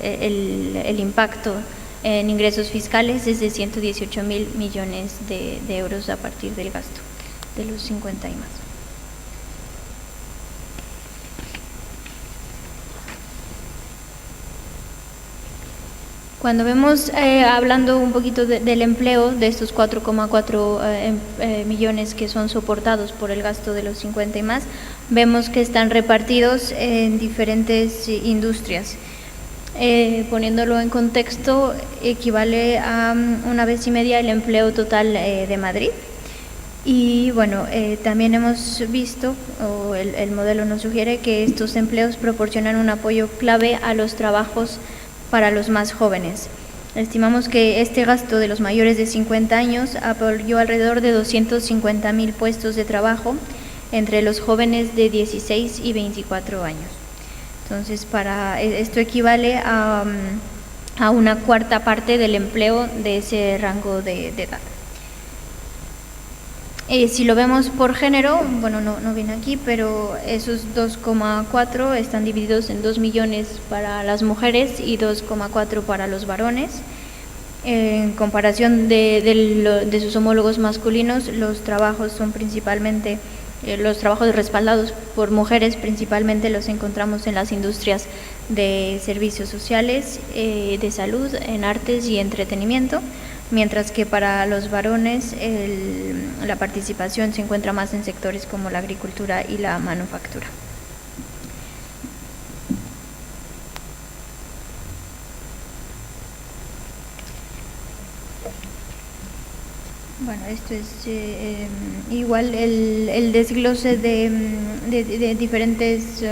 el impacto en ingresos fiscales es de 118.000 millones de euros a partir del gasto de los 50 y más. Cuando vemos, hablando un poquito del empleo, de estos 4,4 millones que son soportados por el gasto de los 50 y más, vemos que están repartidos en diferentes industrias. Poniéndolo en contexto, equivale a 1,5 veces el empleo total de Madrid. Y bueno, también hemos visto, o el modelo nos sugiere, que estos empleos proporcionan un apoyo clave a los trabajos para los más jóvenes. Estimamos que este gasto de los mayores de 50 años apoyó alrededor de 250.000 puestos de trabajo entre los jóvenes de 16 y 24 años. Entonces, esto equivale a una cuarta parte del empleo de ese rango de edad. Si lo vemos por género, bueno, no viene aquí, pero esos 2,4 están divididos en 2 millones para las mujeres y 2,4 para los varones. En comparación de sus homólogos masculinos, los trabajos son principalmente, los trabajos respaldados por mujeres principalmente los encontramos en las industrias de servicios sociales, de salud, en artes y entretenimiento, mientras que para los varones la participación se encuentra más en sectores como la agricultura y la manufactura. Bueno, esto es igual el desglose de diferentes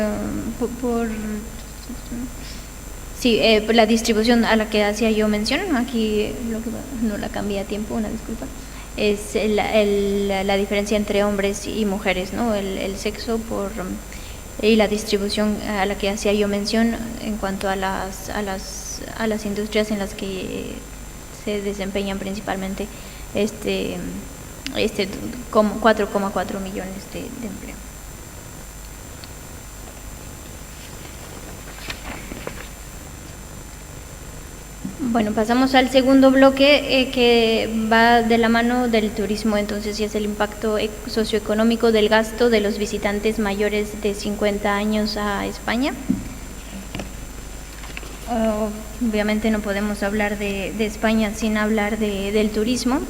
la distribución a la que hacía yo mención. Aquí no la cambié a tiempo, una disculpa. Es la diferencia entre hombres y mujeres, ¿no? El sexo y la distribución a la que hacía yo mención en cuanto a las industrias en las que se desempeñan principalmente 4,4 millones de empleo. Bueno, pasamos al segundo bloque que va de la mano del turismo, entonces, y es el impacto socioeconómico del gasto de los visitantes mayores de 50 años a España. Obviamente no podemos hablar de España sin hablar del turismo.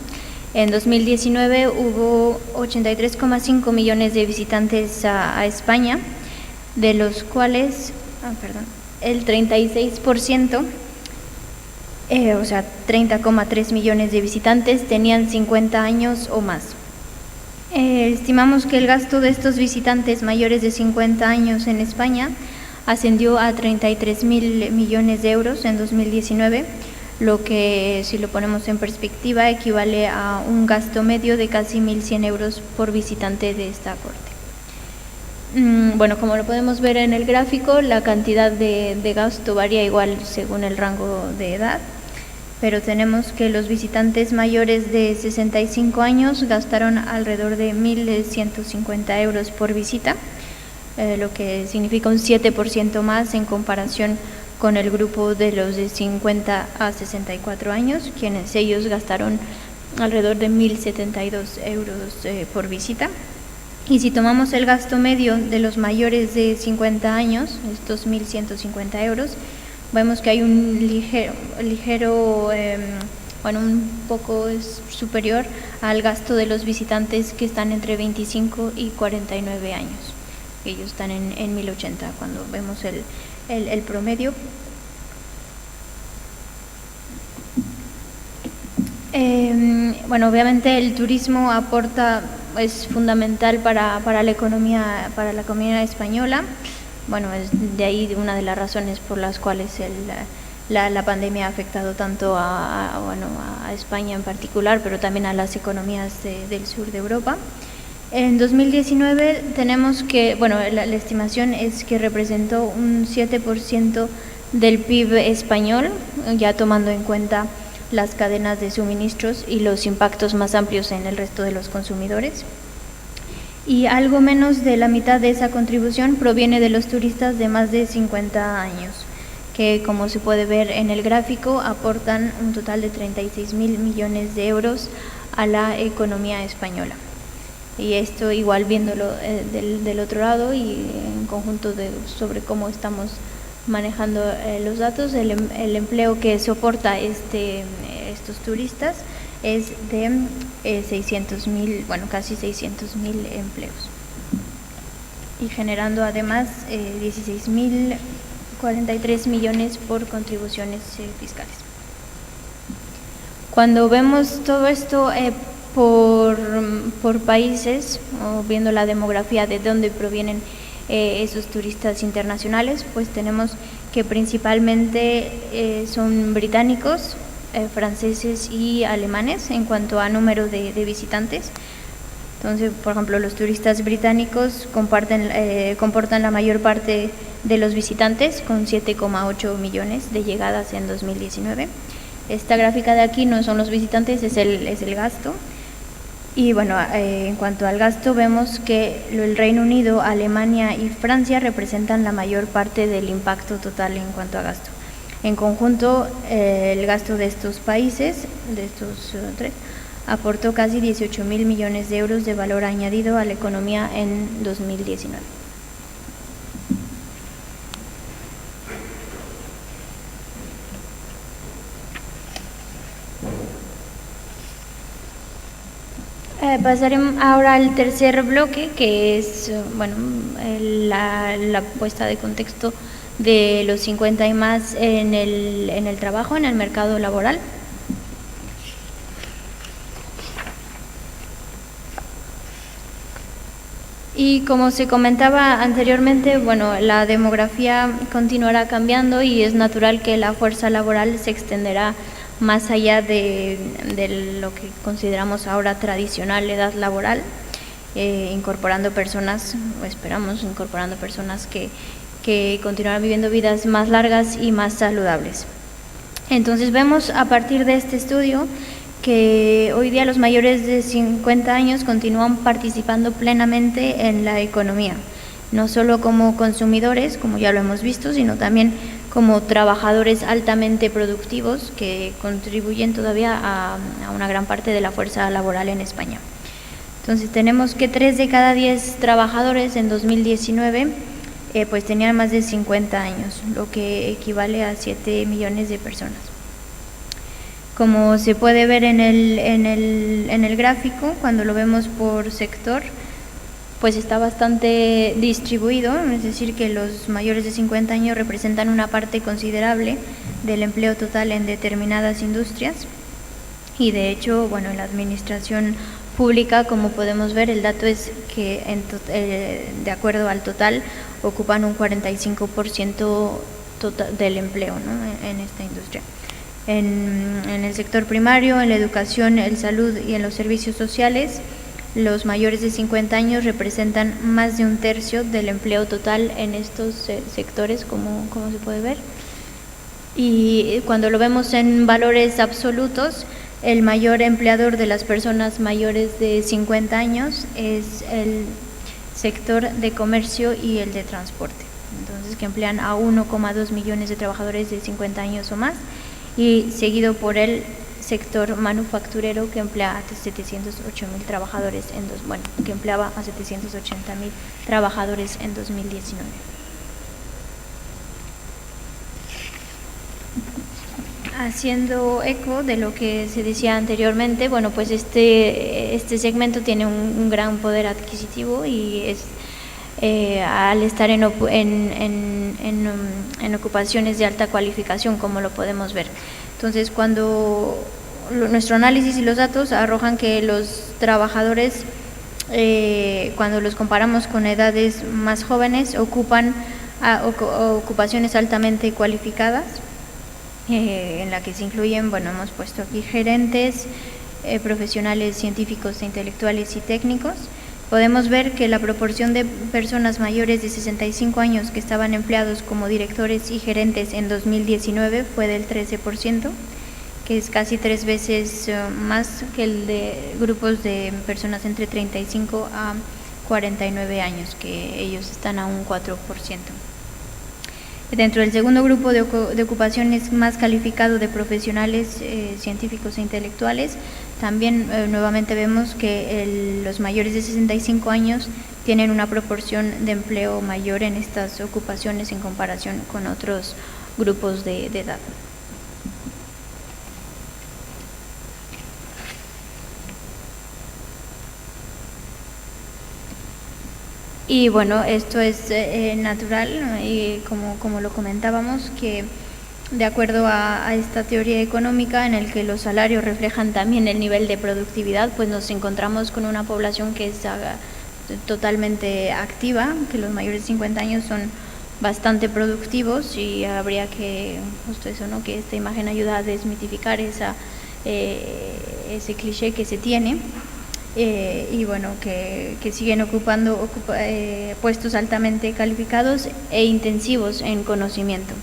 En 2019 hubo 83,5 millones de visitantes a España, de los cuales, el 36%, o sea, 30,3 millones de visitantes tenían 50 años o más. Estimamos que el gasto de estos visitantes mayores de 50 años en España ascendió a 33.000 millones de euros en 2019, lo que, si lo ponemos en perspectiva, equivale a un gasto medio de casi 1.100 euros por visitante de esta corte. Bueno, como lo podemos ver en el gráfico, la cantidad de gasto varía igual según el rango de edad, pero tenemos que los visitantes mayores de 65 años gastaron alrededor de 1.150 euros por visita, lo que significa un 7% más en comparación con el grupo de los de 50 a 64 años, quienes ellos gastaron alrededor de 1.072 euros por visita. Y si tomamos el gasto medio de los mayores de 50 años, estos 1.150 euros, vemos que hay un ligero, un poco superior al gasto de los visitantes que están entre 25 y 49 años. Ellos están en 1.080 cuando vemos el promedio. Obviamente el turismo es fundamental para la economía española. Es de ahí una de las razones por las cuales la pandemia ha afectado tanto a España en particular, pero también a las economías del sur de Europa. En 2019 tenemos que, la estimación es que representó un 7% del PIB español, ya tomando en cuenta las cadenas de suministros y los impactos más amplios en el resto de los consumidores. Y algo menos de la mitad de esa contribución proviene de los turistas de más de 50 años, que, como se puede ver en el gráfico, aportan un total de 36.000 millones de euros a la economía española. Y esto igual viéndolo del otro lado y en conjunto sobre cómo estamos manejando los datos, el empleo que soporta estos turistas es de 600.000, casi 600.000 empleos, y generando además 16.043 millones por contribuciones fiscales. Cuando vemos todo esto por países, o viendo la demografía de dónde provienen esos turistas internacionales, pues tenemos que principalmente son británicos, franceses y alemanes en cuanto a número de visitantes. Entonces, por ejemplo, los turistas británicos comportan la mayor parte de los visitantes, con 7,8 millones de llegadas en 2019. Esta gráfica de aquí no son los visitantes, es el gasto. Y en cuanto al gasto, vemos que el Reino Unido, Alemania y Francia representan la mayor parte del impacto total en cuanto a gasto. En conjunto, el gasto de estos países, de estos tres, aportó casi 18.000 millones de euros de valor añadido a la economía en 2019. Pasaremos ahora al tercer bloque, que es la puesta de contexto de los 50 y más en el trabajo, en el mercado laboral. Y como se comentaba anteriormente, la demografía continuará cambiando y es natural que la fuerza laboral se extenderá más allá de lo que consideramos ahora tradicional edad laboral, incorporando personas, o esperamos incorporando personas que continuarán viviendo vidas más largas y más saludables. Entonces vemos a partir de este estudio que hoy día los mayores de 50 años continúan participando plenamente en la economía, no solo como consumidores, como ya lo hemos visto, sino también como trabajadores altamente productivos que contribuyen todavía a una gran parte de la fuerza laboral en España. Entonces tenemos que 3 de cada 10 trabajadores en 2019 pues tenían más de 50 años, lo que equivale a 7 millones de personas. Como se puede ver en el gráfico, cuando lo vemos por sector, pues está bastante distribuido, es decir, que los mayores de 50 años representan una parte considerable del empleo total en determinadas industrias y de hecho, bueno, en la administración pública, como podemos ver, el dato es que de acuerdo al total ocupan un 45% del empleo, ¿no?, en esta industria. En el sector primario, en la educación, en salud y en los servicios sociales, los mayores de 50 años representan más de un tercio del empleo total en estos sectores, como se puede ver. Y cuando lo vemos en valores absolutos, el mayor empleador de las personas mayores de 50 años es el sector de comercio y el de transporte. Entonces, que emplean a 1,2 millones de trabajadores de 50 años o más, y seguido por el sector manufacturero, que emplea a 708.000 trabajadores que empleaba a 780.000 trabajadores en 2019. Haciendo eco de lo que se decía anteriormente, bueno, pues este segmento tiene un gran poder adquisitivo y es al estar en ocupaciones de alta cualificación, como lo podemos ver. Entonces, cuando nuestro análisis y los datos arrojan que los trabajadores, cuando los comparamos con edades más jóvenes, ocupan ocupaciones altamente cualificadas, en la que se incluyen, bueno, hemos puesto aquí gerentes, profesionales científicos e intelectuales y técnicos. Podemos ver que la proporción de personas mayores de 65 años que estaban empleados como directores y gerentes en 2019 fue del 13%, que es casi 3 veces más que el de grupos de personas entre 35 a 49 años, que ellos están a un 4%. Dentro del segundo grupo de ocupaciones más calificado de profesionales científicos e intelectuales, también nuevamente vemos que los mayores de 65 años tienen una proporción de empleo mayor en estas ocupaciones en comparación con otros grupos de edad. Y bueno, esto es natural, y como lo comentábamos, que de acuerdo a esta teoría económica en el que los salarios reflejan también el nivel de productividad, pues nos encontramos con una población que es totalmente activa, que los mayores de 50 años son bastante productivos, y habría que, justo eso, ¿no?, que esta imagen ayuda a desmitificar ese cliché que se tiene. Y bueno, que siguen ocupando puestos altamente calificados e intensivos en conocimiento.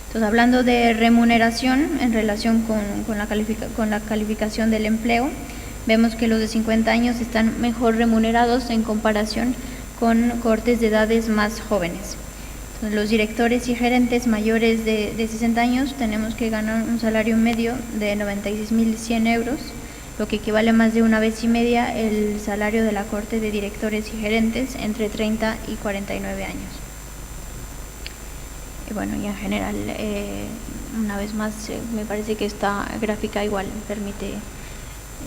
Entonces, hablando de remuneración en relación con la calificación del empleo, vemos que los de 50 años están mejor remunerados en comparación con cohortes de edades más jóvenes. Entonces, los directores y gerentes mayores de 60 años tenemos que ganar un salario medio de 96.100 euros, lo que equivale a más de una vez y media el salario de la cohorte de directores y gerentes entre 30 y 49 años. Y bueno, y en general, una vez más, me parece que esta gráfica igual permite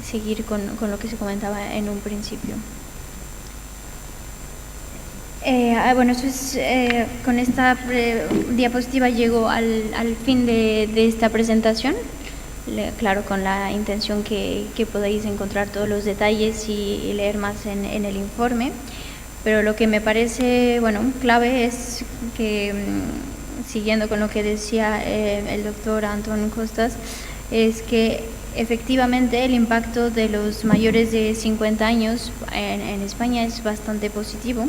seguir con lo que se comentaba en un principio. Bueno, eso es, con esta diapositiva llego al fin de esta presentación. Claro, con la intención que podáis encontrar todos los detalles y leer más en el informe, pero lo que me parece, bueno, clave es que, siguiendo con lo que decía el doctor Antón Costas, es que efectivamente el impacto de los mayores de 50 años en España es bastante positivo.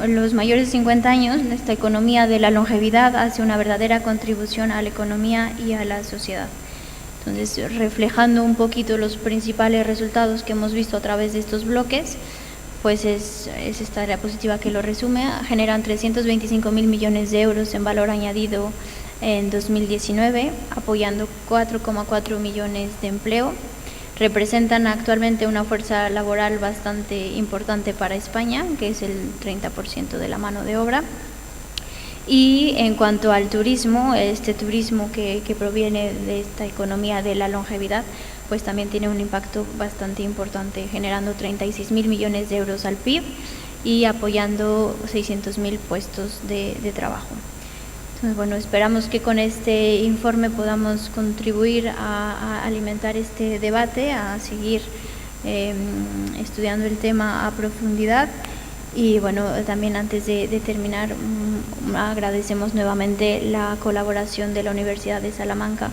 Los mayores de 50 años, esta economía de la longevidad hace una verdadera contribución a la economía y a la sociedad. Entonces, reflejando un poquito los principales resultados que hemos visto a través de estos bloques, pues es esta área positiva que lo resume. Generan 325.000 millones de euros en valor añadido en 2019, apoyando 4,4 millones de empleo. Representan actualmente una fuerza laboral bastante importante para España, que es el 30% de la mano de obra. Y en cuanto al turismo, este turismo que proviene de esta economía de la longevidad, pues también tiene un impacto bastante importante, generando 36.000 millones de euros al PIB y apoyando 600.000 puestos de trabajo. Entonces, bueno, esperamos que con este informe podamos contribuir a alimentar este debate, a seguir estudiando el tema a profundidad. Y bueno, también antes de terminar, agradecemos nuevamente la colaboración de la Universidad de Salamanca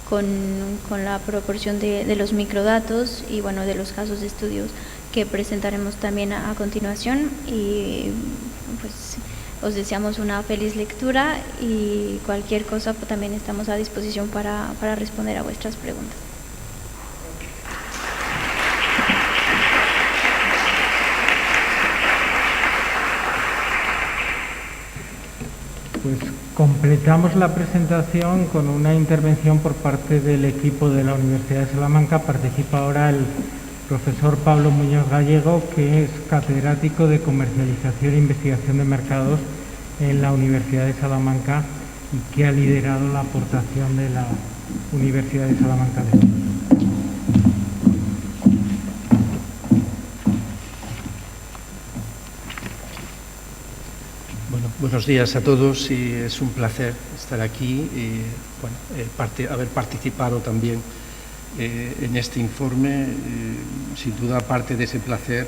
con la proporción de los microdatos y bueno, de los casos de estudios que presentaremos también a continuación. Y pues os deseamos una feliz lectura y cualquier cosa pues, también estamos a disposición para responder a vuestras preguntas. Pues completamos la presentación con una intervención por parte del equipo de la Universidad de Salamanca. Participa ahora el profesor Pablo Muñoz Gallego, que es catedrático de Comercialización e Investigación de Mercados en la Universidad de Salamanca y que ha liderado la aportación de la Universidad de Salamanca. Buenos días a todos y es un placer estar aquí y haber participado también en este informe. Sin duda, parte de ese placer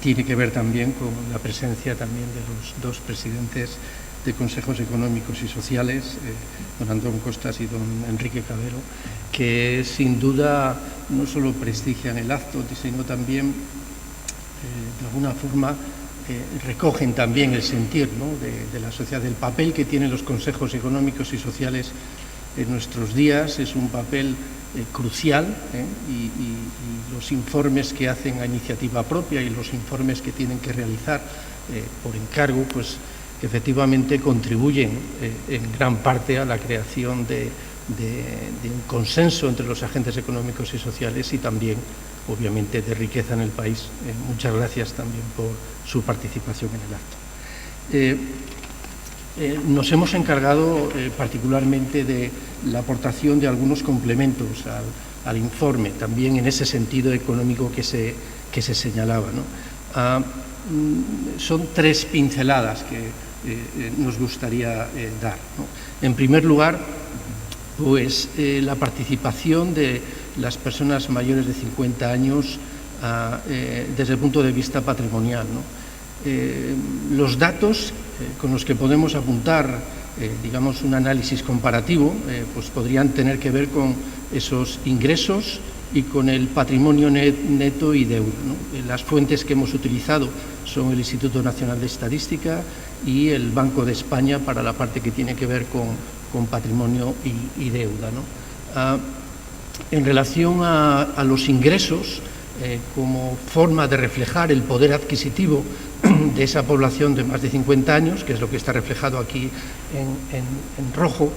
tiene que ver también con la presencia también de los dos presidentes de consejos económicos y sociales, don Antón Costas y don Enrique Cabero, que sin duda no solo prestigian el acto, sino también de alguna forma recogen también el sentir, ¿no?, de la sociedad. El papel que tienen los consejos económicos y sociales en nuestros días es un papel crucial, y los informes que hacen a iniciativa propia y los informes que tienen que realizar por encargo, pues efectivamente contribuyen en gran parte a la creación de un consenso entre los agentes económicos y sociales y también, obviamente, de riqueza en el país. Muchas gracias también por su participación en el acto. Nos hemos encargado particularmente de la aportación de algunos complementos al informe, también en ese sentido económico que se señalaba, ¿no? Son tres pinceladas que nos gustaría dar, ¿no? En primer lugar, pues la participación de las personas mayores de 50 años desde el punto de vista patrimonial, ¿no? Los datos con los que podemos apuntar, digamos, un análisis comparativo, pues podrían tener que ver con esos ingresos y con el patrimonio neto y deuda, ¿no? Las fuentes que hemos utilizado son el Instituto Nacional de Estadística y el Banco de España para la parte que tiene que ver con patrimonio y deuda, ¿no? En relación a los ingresos, como forma de reflejar el poder adquisitivo de esa población de más de 50 años, que es lo que está reflejado aquí en rojo,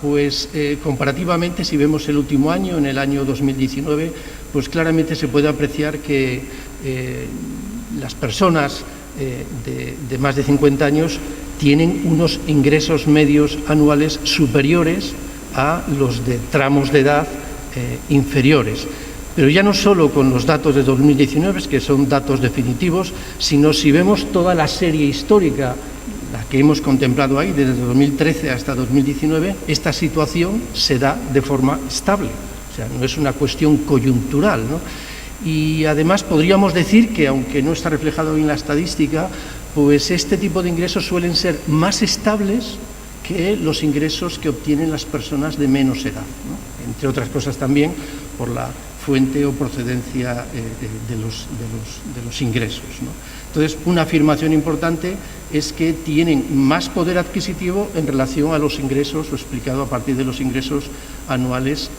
pues comparativamente, si vemos el último año, en el año 2019, pues claramente se puede apreciar que las personas de más de 50 años tienen unos ingresos medios anuales superiores a los de tramos de edad inferiores. Pero ya no solo con los datos de 2019, que son datos definitivos, sino si vemos toda la serie histórica, la que hemos contemplado ahí, desde 2013 hasta 2019, esta situación se da de forma estable. O sea, no es una cuestión coyuntural, ¿no? Y además podríamos decir que, aunque no está reflejado en la estadística, pues este tipo de ingresos suelen ser más estables que los ingresos que obtienen las personas de menos edad, ¿no? Entre otras cosas también por la fuente o procedencia de los ingresos, ¿no? Entonces, una afirmación importante es que tienen más poder adquisitivo en relación a los ingresos, o explicado a partir de los ingresos anuales,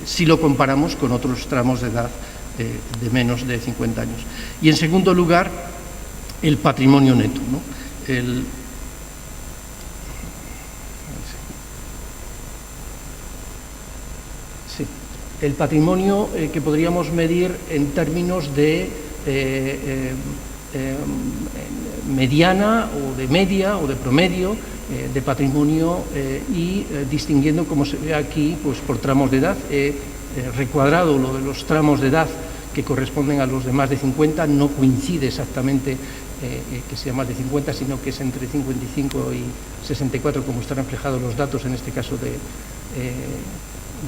si lo comparamos con otros tramos de edad de menos de 50 años. Y en segundo lugar, el patrimonio neto, ¿no? El patrimonio que podríamos medir en términos de mediana o de media o de promedio de patrimonio y distinguiendo, como se ve aquí, pues por tramos de edad. He recuadrado lo de los tramos de edad que corresponden a los de más de 50, no coincide exactamente que sea más de 50, sino que es entre 55 y 64, como están reflejados los datos, en este caso de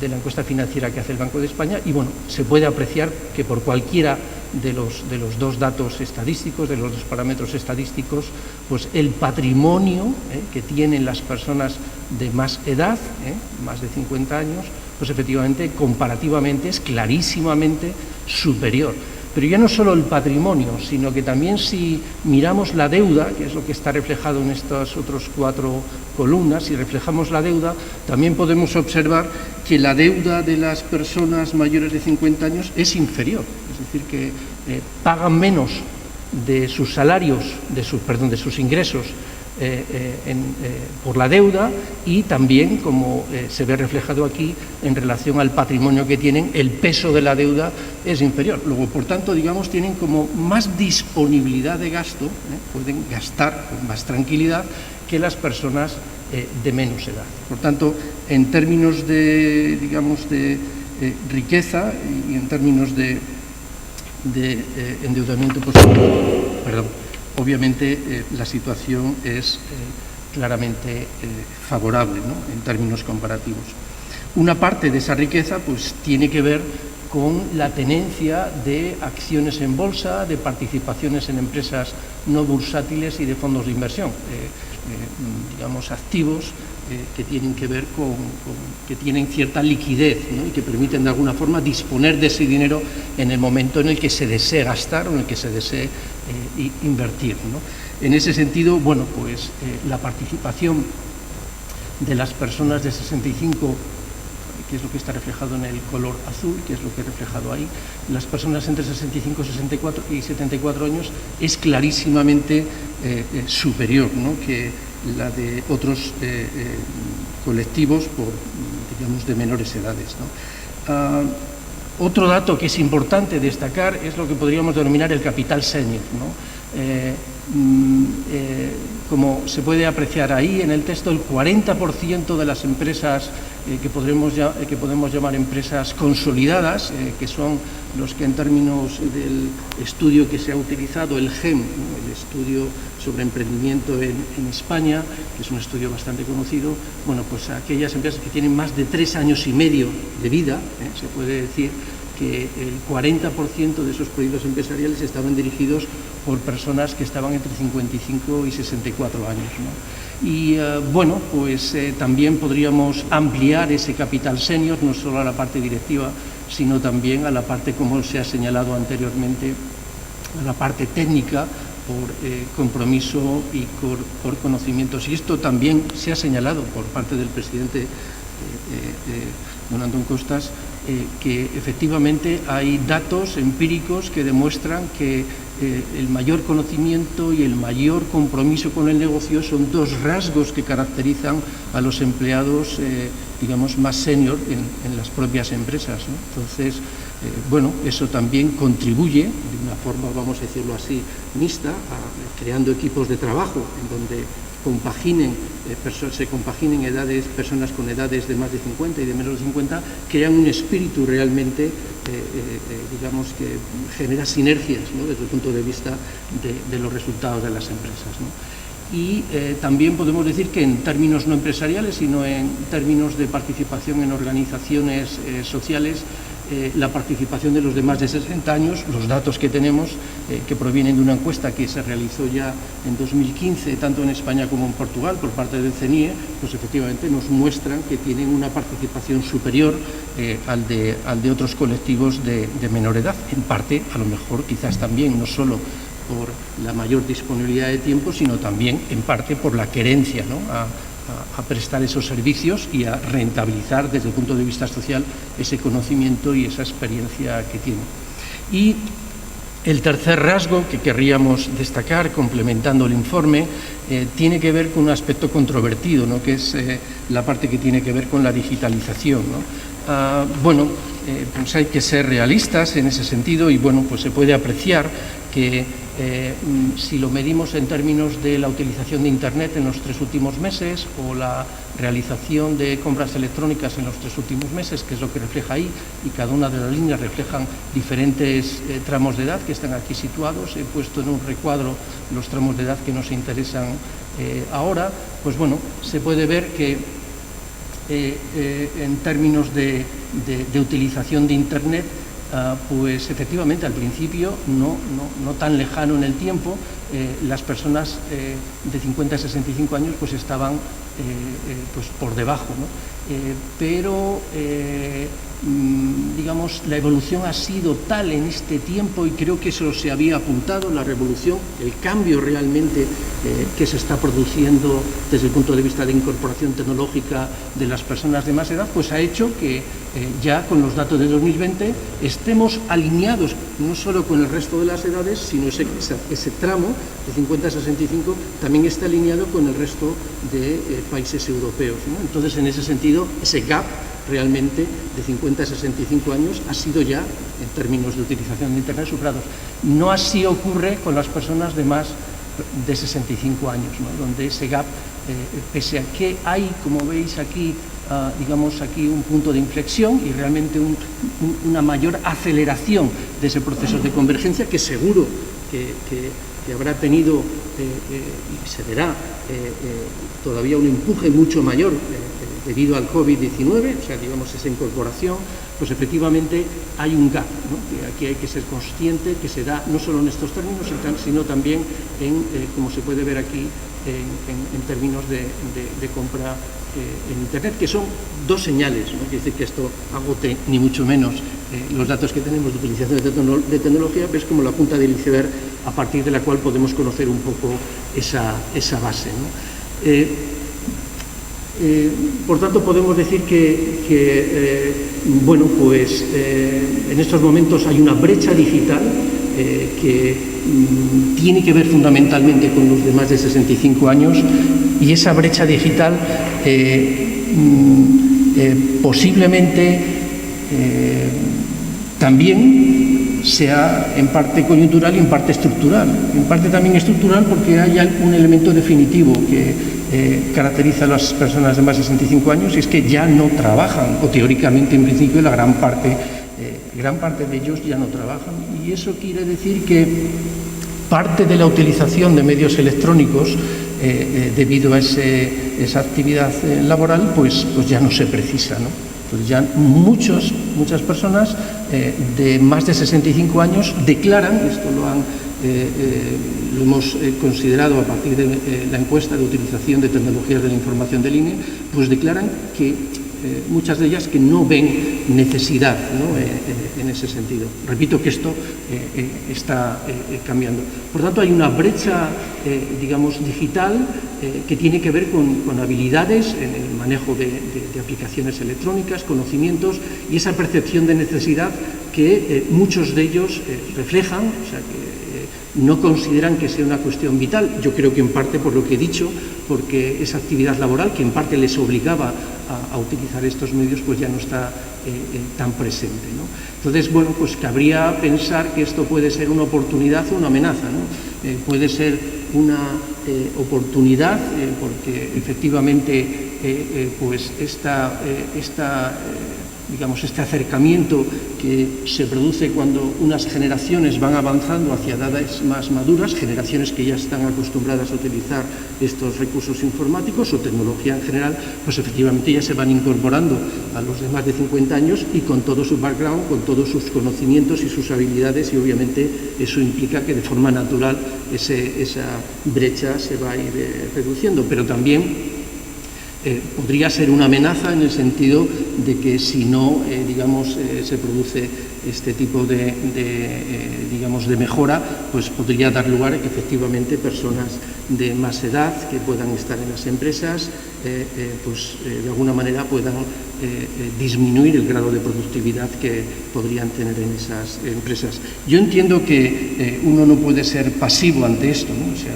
la encuesta financiera que hace el Banco de España. Y bueno, se puede apreciar que por cualquiera de los dos datos estadísticos, de los dos parámetros estadísticos, pues el patrimonio que tienen las personas de más edad, más de 50 años, pues efectivamente, comparativamente, es clarísimamente superior. Pero ya no solo el patrimonio, sino que también si miramos la deuda, que es lo que está reflejado en estas otras 4 columnas, si reflejamos la deuda, también podemos observar que la deuda de las personas mayores de 50 años es inferior, es decir, que pagan menos de sus salarios, de sus ingresos por la deuda, y también, como se ve reflejado aquí, en relación al patrimonio que tienen, el peso de la deuda es inferior. Luego, por tanto, digamos, tienen como más disponibilidad de gasto, pueden gastar con más tranquilidad que las personas de menos edad. Por tanto, en términos de, digamos, de riqueza y en términos de endeudamiento, pues, obviamente la situación es claramente favorable, ¿no?, en términos comparativos. Una parte de esa riqueza pues tiene que ver con la tenencia de acciones en bolsa, de participaciones en empresas no bursátiles y de fondos de inversión, digamos, activos que tienen que ver que tienen cierta liquidez, ¿no?, y que permiten de alguna forma disponer de ese dinero en el momento en el que se desee gastar o en el que se desee invertir, ¿no? En ese sentido, bueno, pues la participación de las personas de 65, que es lo que está reflejado en el color azul, que es lo que he reflejado ahí, las personas entre 65 y 74 años es clarísimamente superior, ¿no?, que la de otros colectivos, digamos, de menores edades, ¿no? Otro dato que es importante destacar es lo que podríamos denominar el capital senior, ¿no? Como se puede apreciar ahí en el texto, el 40% de las empresas que podemos llamar empresas consolidadas, que son los que en términos del estudio que se ha utilizado, el GEM, ¿no?, el estudio sobre emprendimiento en España, que es un estudio bastante conocido, bueno, pues aquellas empresas que tienen más de 3 años y medio de vida, se puede decir que el 40% de esos proyectos empresariales estaban dirigidos por personas que estaban entre 55 y 64 años, ¿no? Y bueno, pues también podríamos ampliar ese capital senior, no solo a la parte directiva, sino también a la parte, como se ha señalado anteriormente, a la parte técnica, por compromiso y por conocimientos. Y esto también se ha señalado por parte del presidente don Antón Costas, que efectivamente hay datos empíricos que demuestran que el mayor conocimiento y el mayor compromiso con el negocio son 2 rasgos que caracterizan a los empleados, digamos, más senior en las propias empresas, ¿no? Entonces, bueno, eso también contribuye de una forma, vamos a decirlo así, mixta, creando equipos de trabajo en donde se compaginen personas con edades de más de 50 y de menos de 50, crean un espíritu realmente, digamos, que genera sinergias, ¿no?, desde el punto de vista de los resultados de las empresas, ¿no? Y también podemos decir que en términos no empresariales, sino en términos de participación en organizaciones sociales, la participación de los de más de 60 años. Los datos que tenemos, que provienen de una encuesta que se realizó ya en 2015, tanto en España como en Portugal, por parte del CNIE, pues efectivamente nos muestran que tienen una participación superior al de otros colectivos de menor edad. En parte, a lo mejor, quizás también, no solo por la mayor disponibilidad de tiempo, sino también, en parte, por la querencia, ¿no?, a prestar esos servicios y a rentabilizar desde el punto de vista social ese conocimiento y esa experiencia que tienen. Y el tercer rasgo que querríamos destacar, complementando el informe, tiene que ver con un aspecto controvertido, ¿no?, que es la parte que tiene que ver con la digitalización, ¿no? Pues hay que ser realistas en ese sentido y bueno, pues se puede apreciar que si lo medimos en términos de la utilización de Internet en los 3 últimos meses o la realización de compras electrónicas en los 3 últimos meses, que es lo que refleja ahí, y cada una de las líneas reflejan diferentes tramos de edad que están aquí situados. He puesto en un recuadro los tramos de edad que nos interesan ahora. Pues bueno, se puede ver que en términos de utilización de Internet, pues efectivamente al principio, no tan lejano en el tiempo, las personas de 50 a 65 años pues estaban pues por debajo, ¿no? Pero digamos, la evolución ha sido tal en este tiempo, y creo que eso se había apuntado, la revolución, el cambio realmente que se está produciendo desde el punto de vista de incorporación tecnológica de las personas de más edad, pues ha hecho que ya con los datos de 2020 estemos alineados no solo con el resto de las edades, sino ese tramo de 50 a 65 también está alineado con el resto de países europeos, ¿no? Entonces, en ese sentido, ese gap realmente de 50 a 65 años ha sido ya, en términos de utilización de Internet, superados. No así ocurre con las personas de más de 65 años, ¿no?, donde ese gap, pese a que hay, como veis aquí, digamos aquí un punto de inflexión y realmente una mayor aceleración de ese proceso de convergencia, que seguro que habrá tenido y se verá todavía un empuje mucho mayor debido al COVID-19, o sea, digamos, esa incorporación, pues efectivamente hay un gap, ¿no?, que aquí hay que ser consciente que se da no solo en estos términos, sino también en, como se puede ver aquí, en términos de compra en Internet, que son dos señales, no quiere decir que esto agote ni mucho menos los datos que tenemos de utilización de tecnología, pero es como la punta del iceberg a partir de la cual podemos conocer un poco esa base, ¿no? Por tanto, podemos decir que bueno, pues en estos momentos hay una brecha digital que tiene que ver fundamentalmente con los de más de 65 años, y esa brecha digital posiblemente también sea en parte coyuntural y en parte estructural. En parte también estructural porque hay un elemento definitivo que caracteriza a las personas de más de 65 años, y es que ya no trabajan, o teóricamente en principio la gran parte de ellos ya no trabajan, y eso quiere decir que parte de la utilización de medios electrónicos debido a esa actividad laboral pues ya no se precisa, ¿no? Entonces ya muchas personas de más de 65 años declaran, esto lo hemos considerado a partir de la encuesta de utilización de tecnologías de la información de línea, pues declaran que muchas de ellas que no ven necesidad, ¿no?, en ese sentido. Repito que esto está cambiando. Por tanto, hay una brecha, digamos, digital que tiene que ver con habilidades en el manejo de aplicaciones electrónicas, conocimientos y esa percepción de necesidad que muchos de ellos reflejan, o sea, que no consideran que sea una cuestión vital. Yo creo que en parte por lo que he dicho, porque esa actividad laboral que en parte les obligaba a utilizar estos medios pues ya no está tan presente, ¿no? Entonces, bueno, pues cabría pensar que esto puede ser una oportunidad o una amenaza, ¿no? Puede ser una oportunidad digamos, este acercamiento que se produce cuando unas generaciones van avanzando hacia edades más maduras, generaciones que ya están acostumbradas a utilizar estos recursos informáticos o tecnología en general, pues efectivamente ya se van incorporando a los de más de 50 años y con todo su background, con todos sus conocimientos y sus habilidades, y obviamente eso implica que de forma natural esa brecha se va a ir reduciendo, pero también podría ser una amenaza en el sentido de que si no, se produce este tipo de mejora, pues podría dar lugar a que efectivamente personas de más edad que puedan estar en las empresas, de alguna manera puedan disminuir el grado de productividad que podrían tener en esas empresas. Yo entiendo que uno no puede ser pasivo ante esto, ¿no? O sea,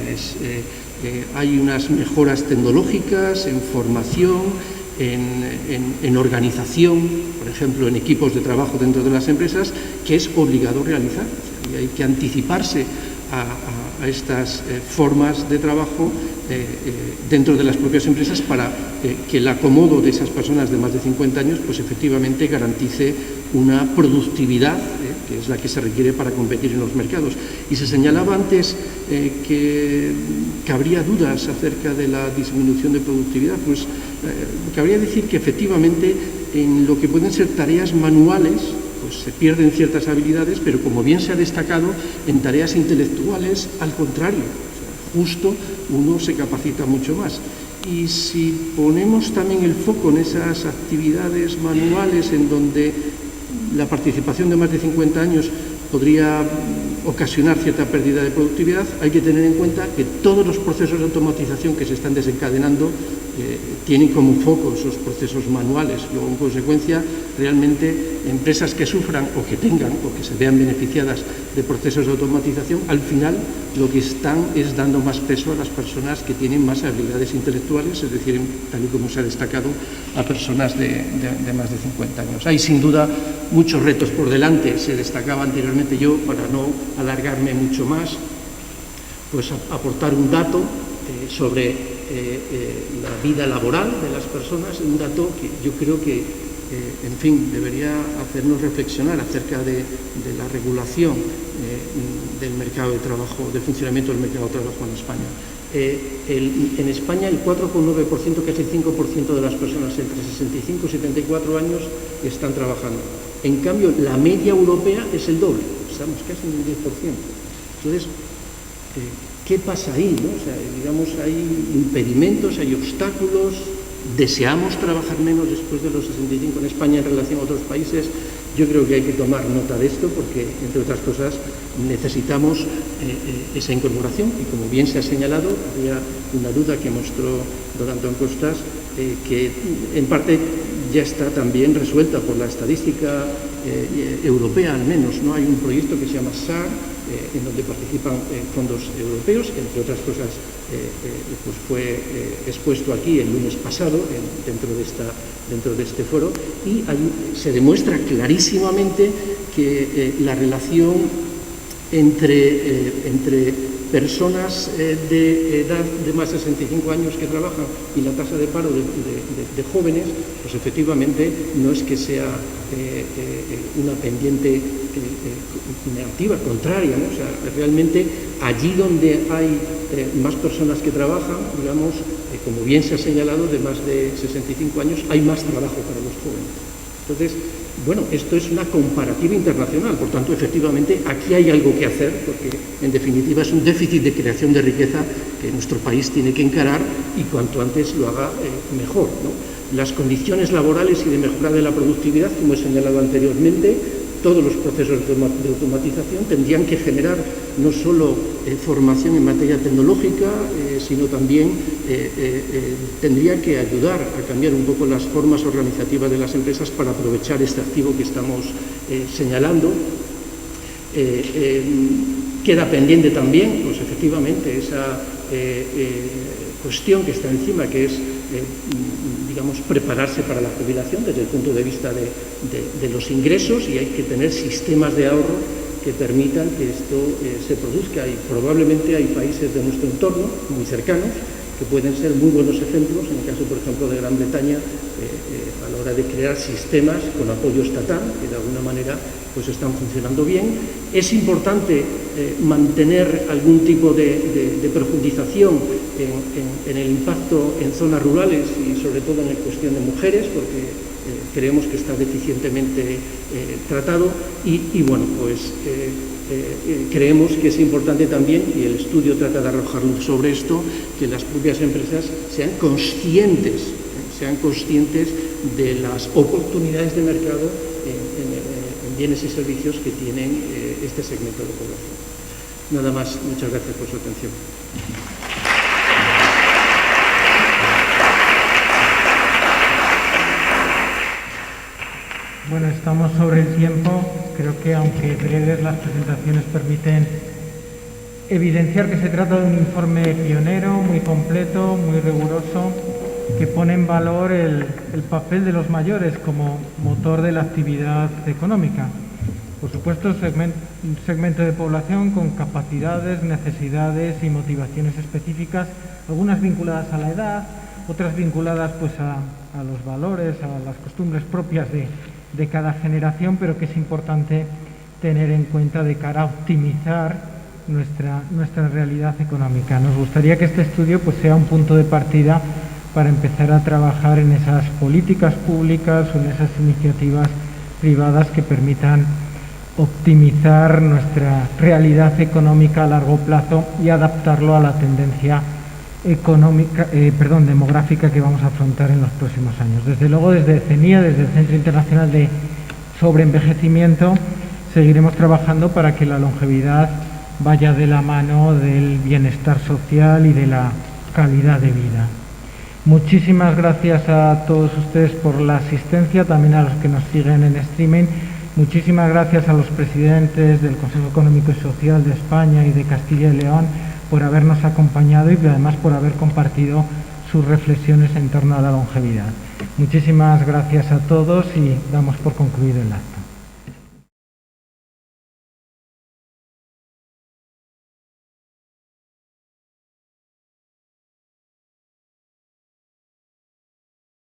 hay unas mejoras tecnológicas en formación, en organización, por ejemplo, en equipos de trabajo dentro de las empresas, que es obligado realizar. O sea, y hay que anticiparse a estas formas de trabajo dentro de las propias empresas para que el acomodo de esas personas de más de 50 años pues efectivamente garantice una productividad que es la que se requiere para competir en los mercados. Y se señalaba antes que habría dudas acerca de la disminución de productividad, pues cabría decir que efectivamente en lo que pueden ser tareas manuales pues se pierden ciertas habilidades, pero como bien se ha destacado, en tareas intelectuales, al contrario, o sea, justo uno se capacita mucho más. Y si ponemos también el foco en esas actividades manuales en donde la participación de más de 50 años podría ocasionar cierta pérdida de productividad, hay que tener en cuenta que todos los procesos de automatización que se están desencadenando tienen como foco esos procesos manuales. Luego, en consecuencia, realmente empresas que sufran o que tengan o que se vean beneficiadas de procesos de automatización, al final lo que están es dando más peso a las personas que tienen más habilidades intelectuales, es decir, tal y como se ha destacado, a personas de más de 50 años. Hay sin duda muchos retos por delante. Se destacaba anteriormente, yo, para no alargarme mucho más, pues aportar un dato sobre la vida laboral de las personas, un dato que yo creo que, en fin, debería hacernos reflexionar acerca de la regulación del mercado de trabajo, del funcionamiento del mercado de trabajo en España. En España el 4,9%, que es el 5% de las personas entre 65 y 74 años están trabajando. En cambio, la media europea es el doble, estamos casi en el 10%. Entonces, ¿qué pasa ahí, no? O sea, digamos, hay impedimentos, hay obstáculos, deseamos trabajar menos después de los 65 en España en relación a otros países. Yo creo que hay que tomar nota de esto porque, entre otras cosas, necesitamos esa incorporación y, como bien se ha señalado, había una duda que mostró don Antón Costas, que en parte ya está también resuelta por la estadística europea, al menos, ¿no? Hay un proyecto que se llama SAR, en donde participan fondos europeos, que entre otras cosas pues fue expuesto aquí el lunes pasado dentro de este foro, y se demuestra clarísimamente que la relación entre personas de edad de más de 65 años que trabajan y la tasa de paro de jóvenes, pues efectivamente no es que sea una pendiente negativa, contraria, ¿no? O sea, realmente allí donde hay más personas que trabajan, digamos, como bien se ha señalado, de más de 65 años, hay más trabajo para los jóvenes. Entonces, bueno, esto es una comparativa internacional, por tanto, efectivamente, aquí hay algo que hacer, porque en definitiva es un déficit de creación de riqueza que nuestro país tiene que encarar y cuanto antes lo haga mejor, ¿no? Las condiciones laborales y de mejora de la productividad, como he señalado anteriormente, todos los procesos de automatización tendrían que generar no solo formación en materia tecnológica, sino también tendría que ayudar a cambiar un poco las formas organizativas de las empresas para aprovechar este activo que estamos señalando. Queda pendiente también, pues efectivamente, esa cuestión que está encima, que es digamos, prepararse para la jubilación desde el punto de vista de los ingresos, y hay que tener sistemas de ahorro que permitan que esto se produzca. Y probablemente hay países de nuestro entorno, muy cercanos, que pueden ser muy buenos ejemplos, en el caso, por ejemplo, de Gran Bretaña, a la hora de crear sistemas con apoyo estatal, que de alguna manera pues están funcionando bien. Es importante mantener algún tipo de profundización en el impacto en zonas rurales y sobre todo en la cuestión de mujeres, porque creemos que está deficientemente tratado y bueno, pues creemos que es importante también, y el estudio trata de arrojar luz sobre esto, que las propias empresas sean conscientes de las oportunidades de mercado en bienes y servicios que tienen este segmento de población. Nada más, muchas gracias por su atención. Bueno, estamos sobre el tiempo. Creo que aunque breves, las presentaciones permiten evidenciar que se trata de un informe pionero, muy completo, muy riguroso, que pone en valor el papel de los mayores como motor de la actividad económica. Por supuesto, un segmento de población con capacidades, necesidades y motivaciones específicas, algunas vinculadas a la edad, otras vinculadas pues a los valores, a las costumbres propias de cada generación, pero que es importante tener en cuenta de cara a optimizar nuestra realidad económica. Nos gustaría que este estudio pues sea un punto de partida para empezar a trabajar en esas políticas públicas o en esas iniciativas privadas que permitan optimizar nuestra realidad económica a largo plazo y adaptarlo a la tendencia demográfica que vamos a afrontar en los próximos años. Desde luego, desde CENIA, desde el Centro Internacional de Sobreenvejecimiento, seguiremos trabajando para que la longevidad vaya de la mano del bienestar social y de la calidad de vida. Muchísimas gracias a todos ustedes por la asistencia, también a los que nos siguen en streaming. Muchísimas gracias a los presidentes del Consejo Económico y Social de España y de Castilla y León por habernos acompañado y además por haber compartido sus reflexiones en torno a la longevidad. Muchísimas gracias a todos y damos por concluido el acto.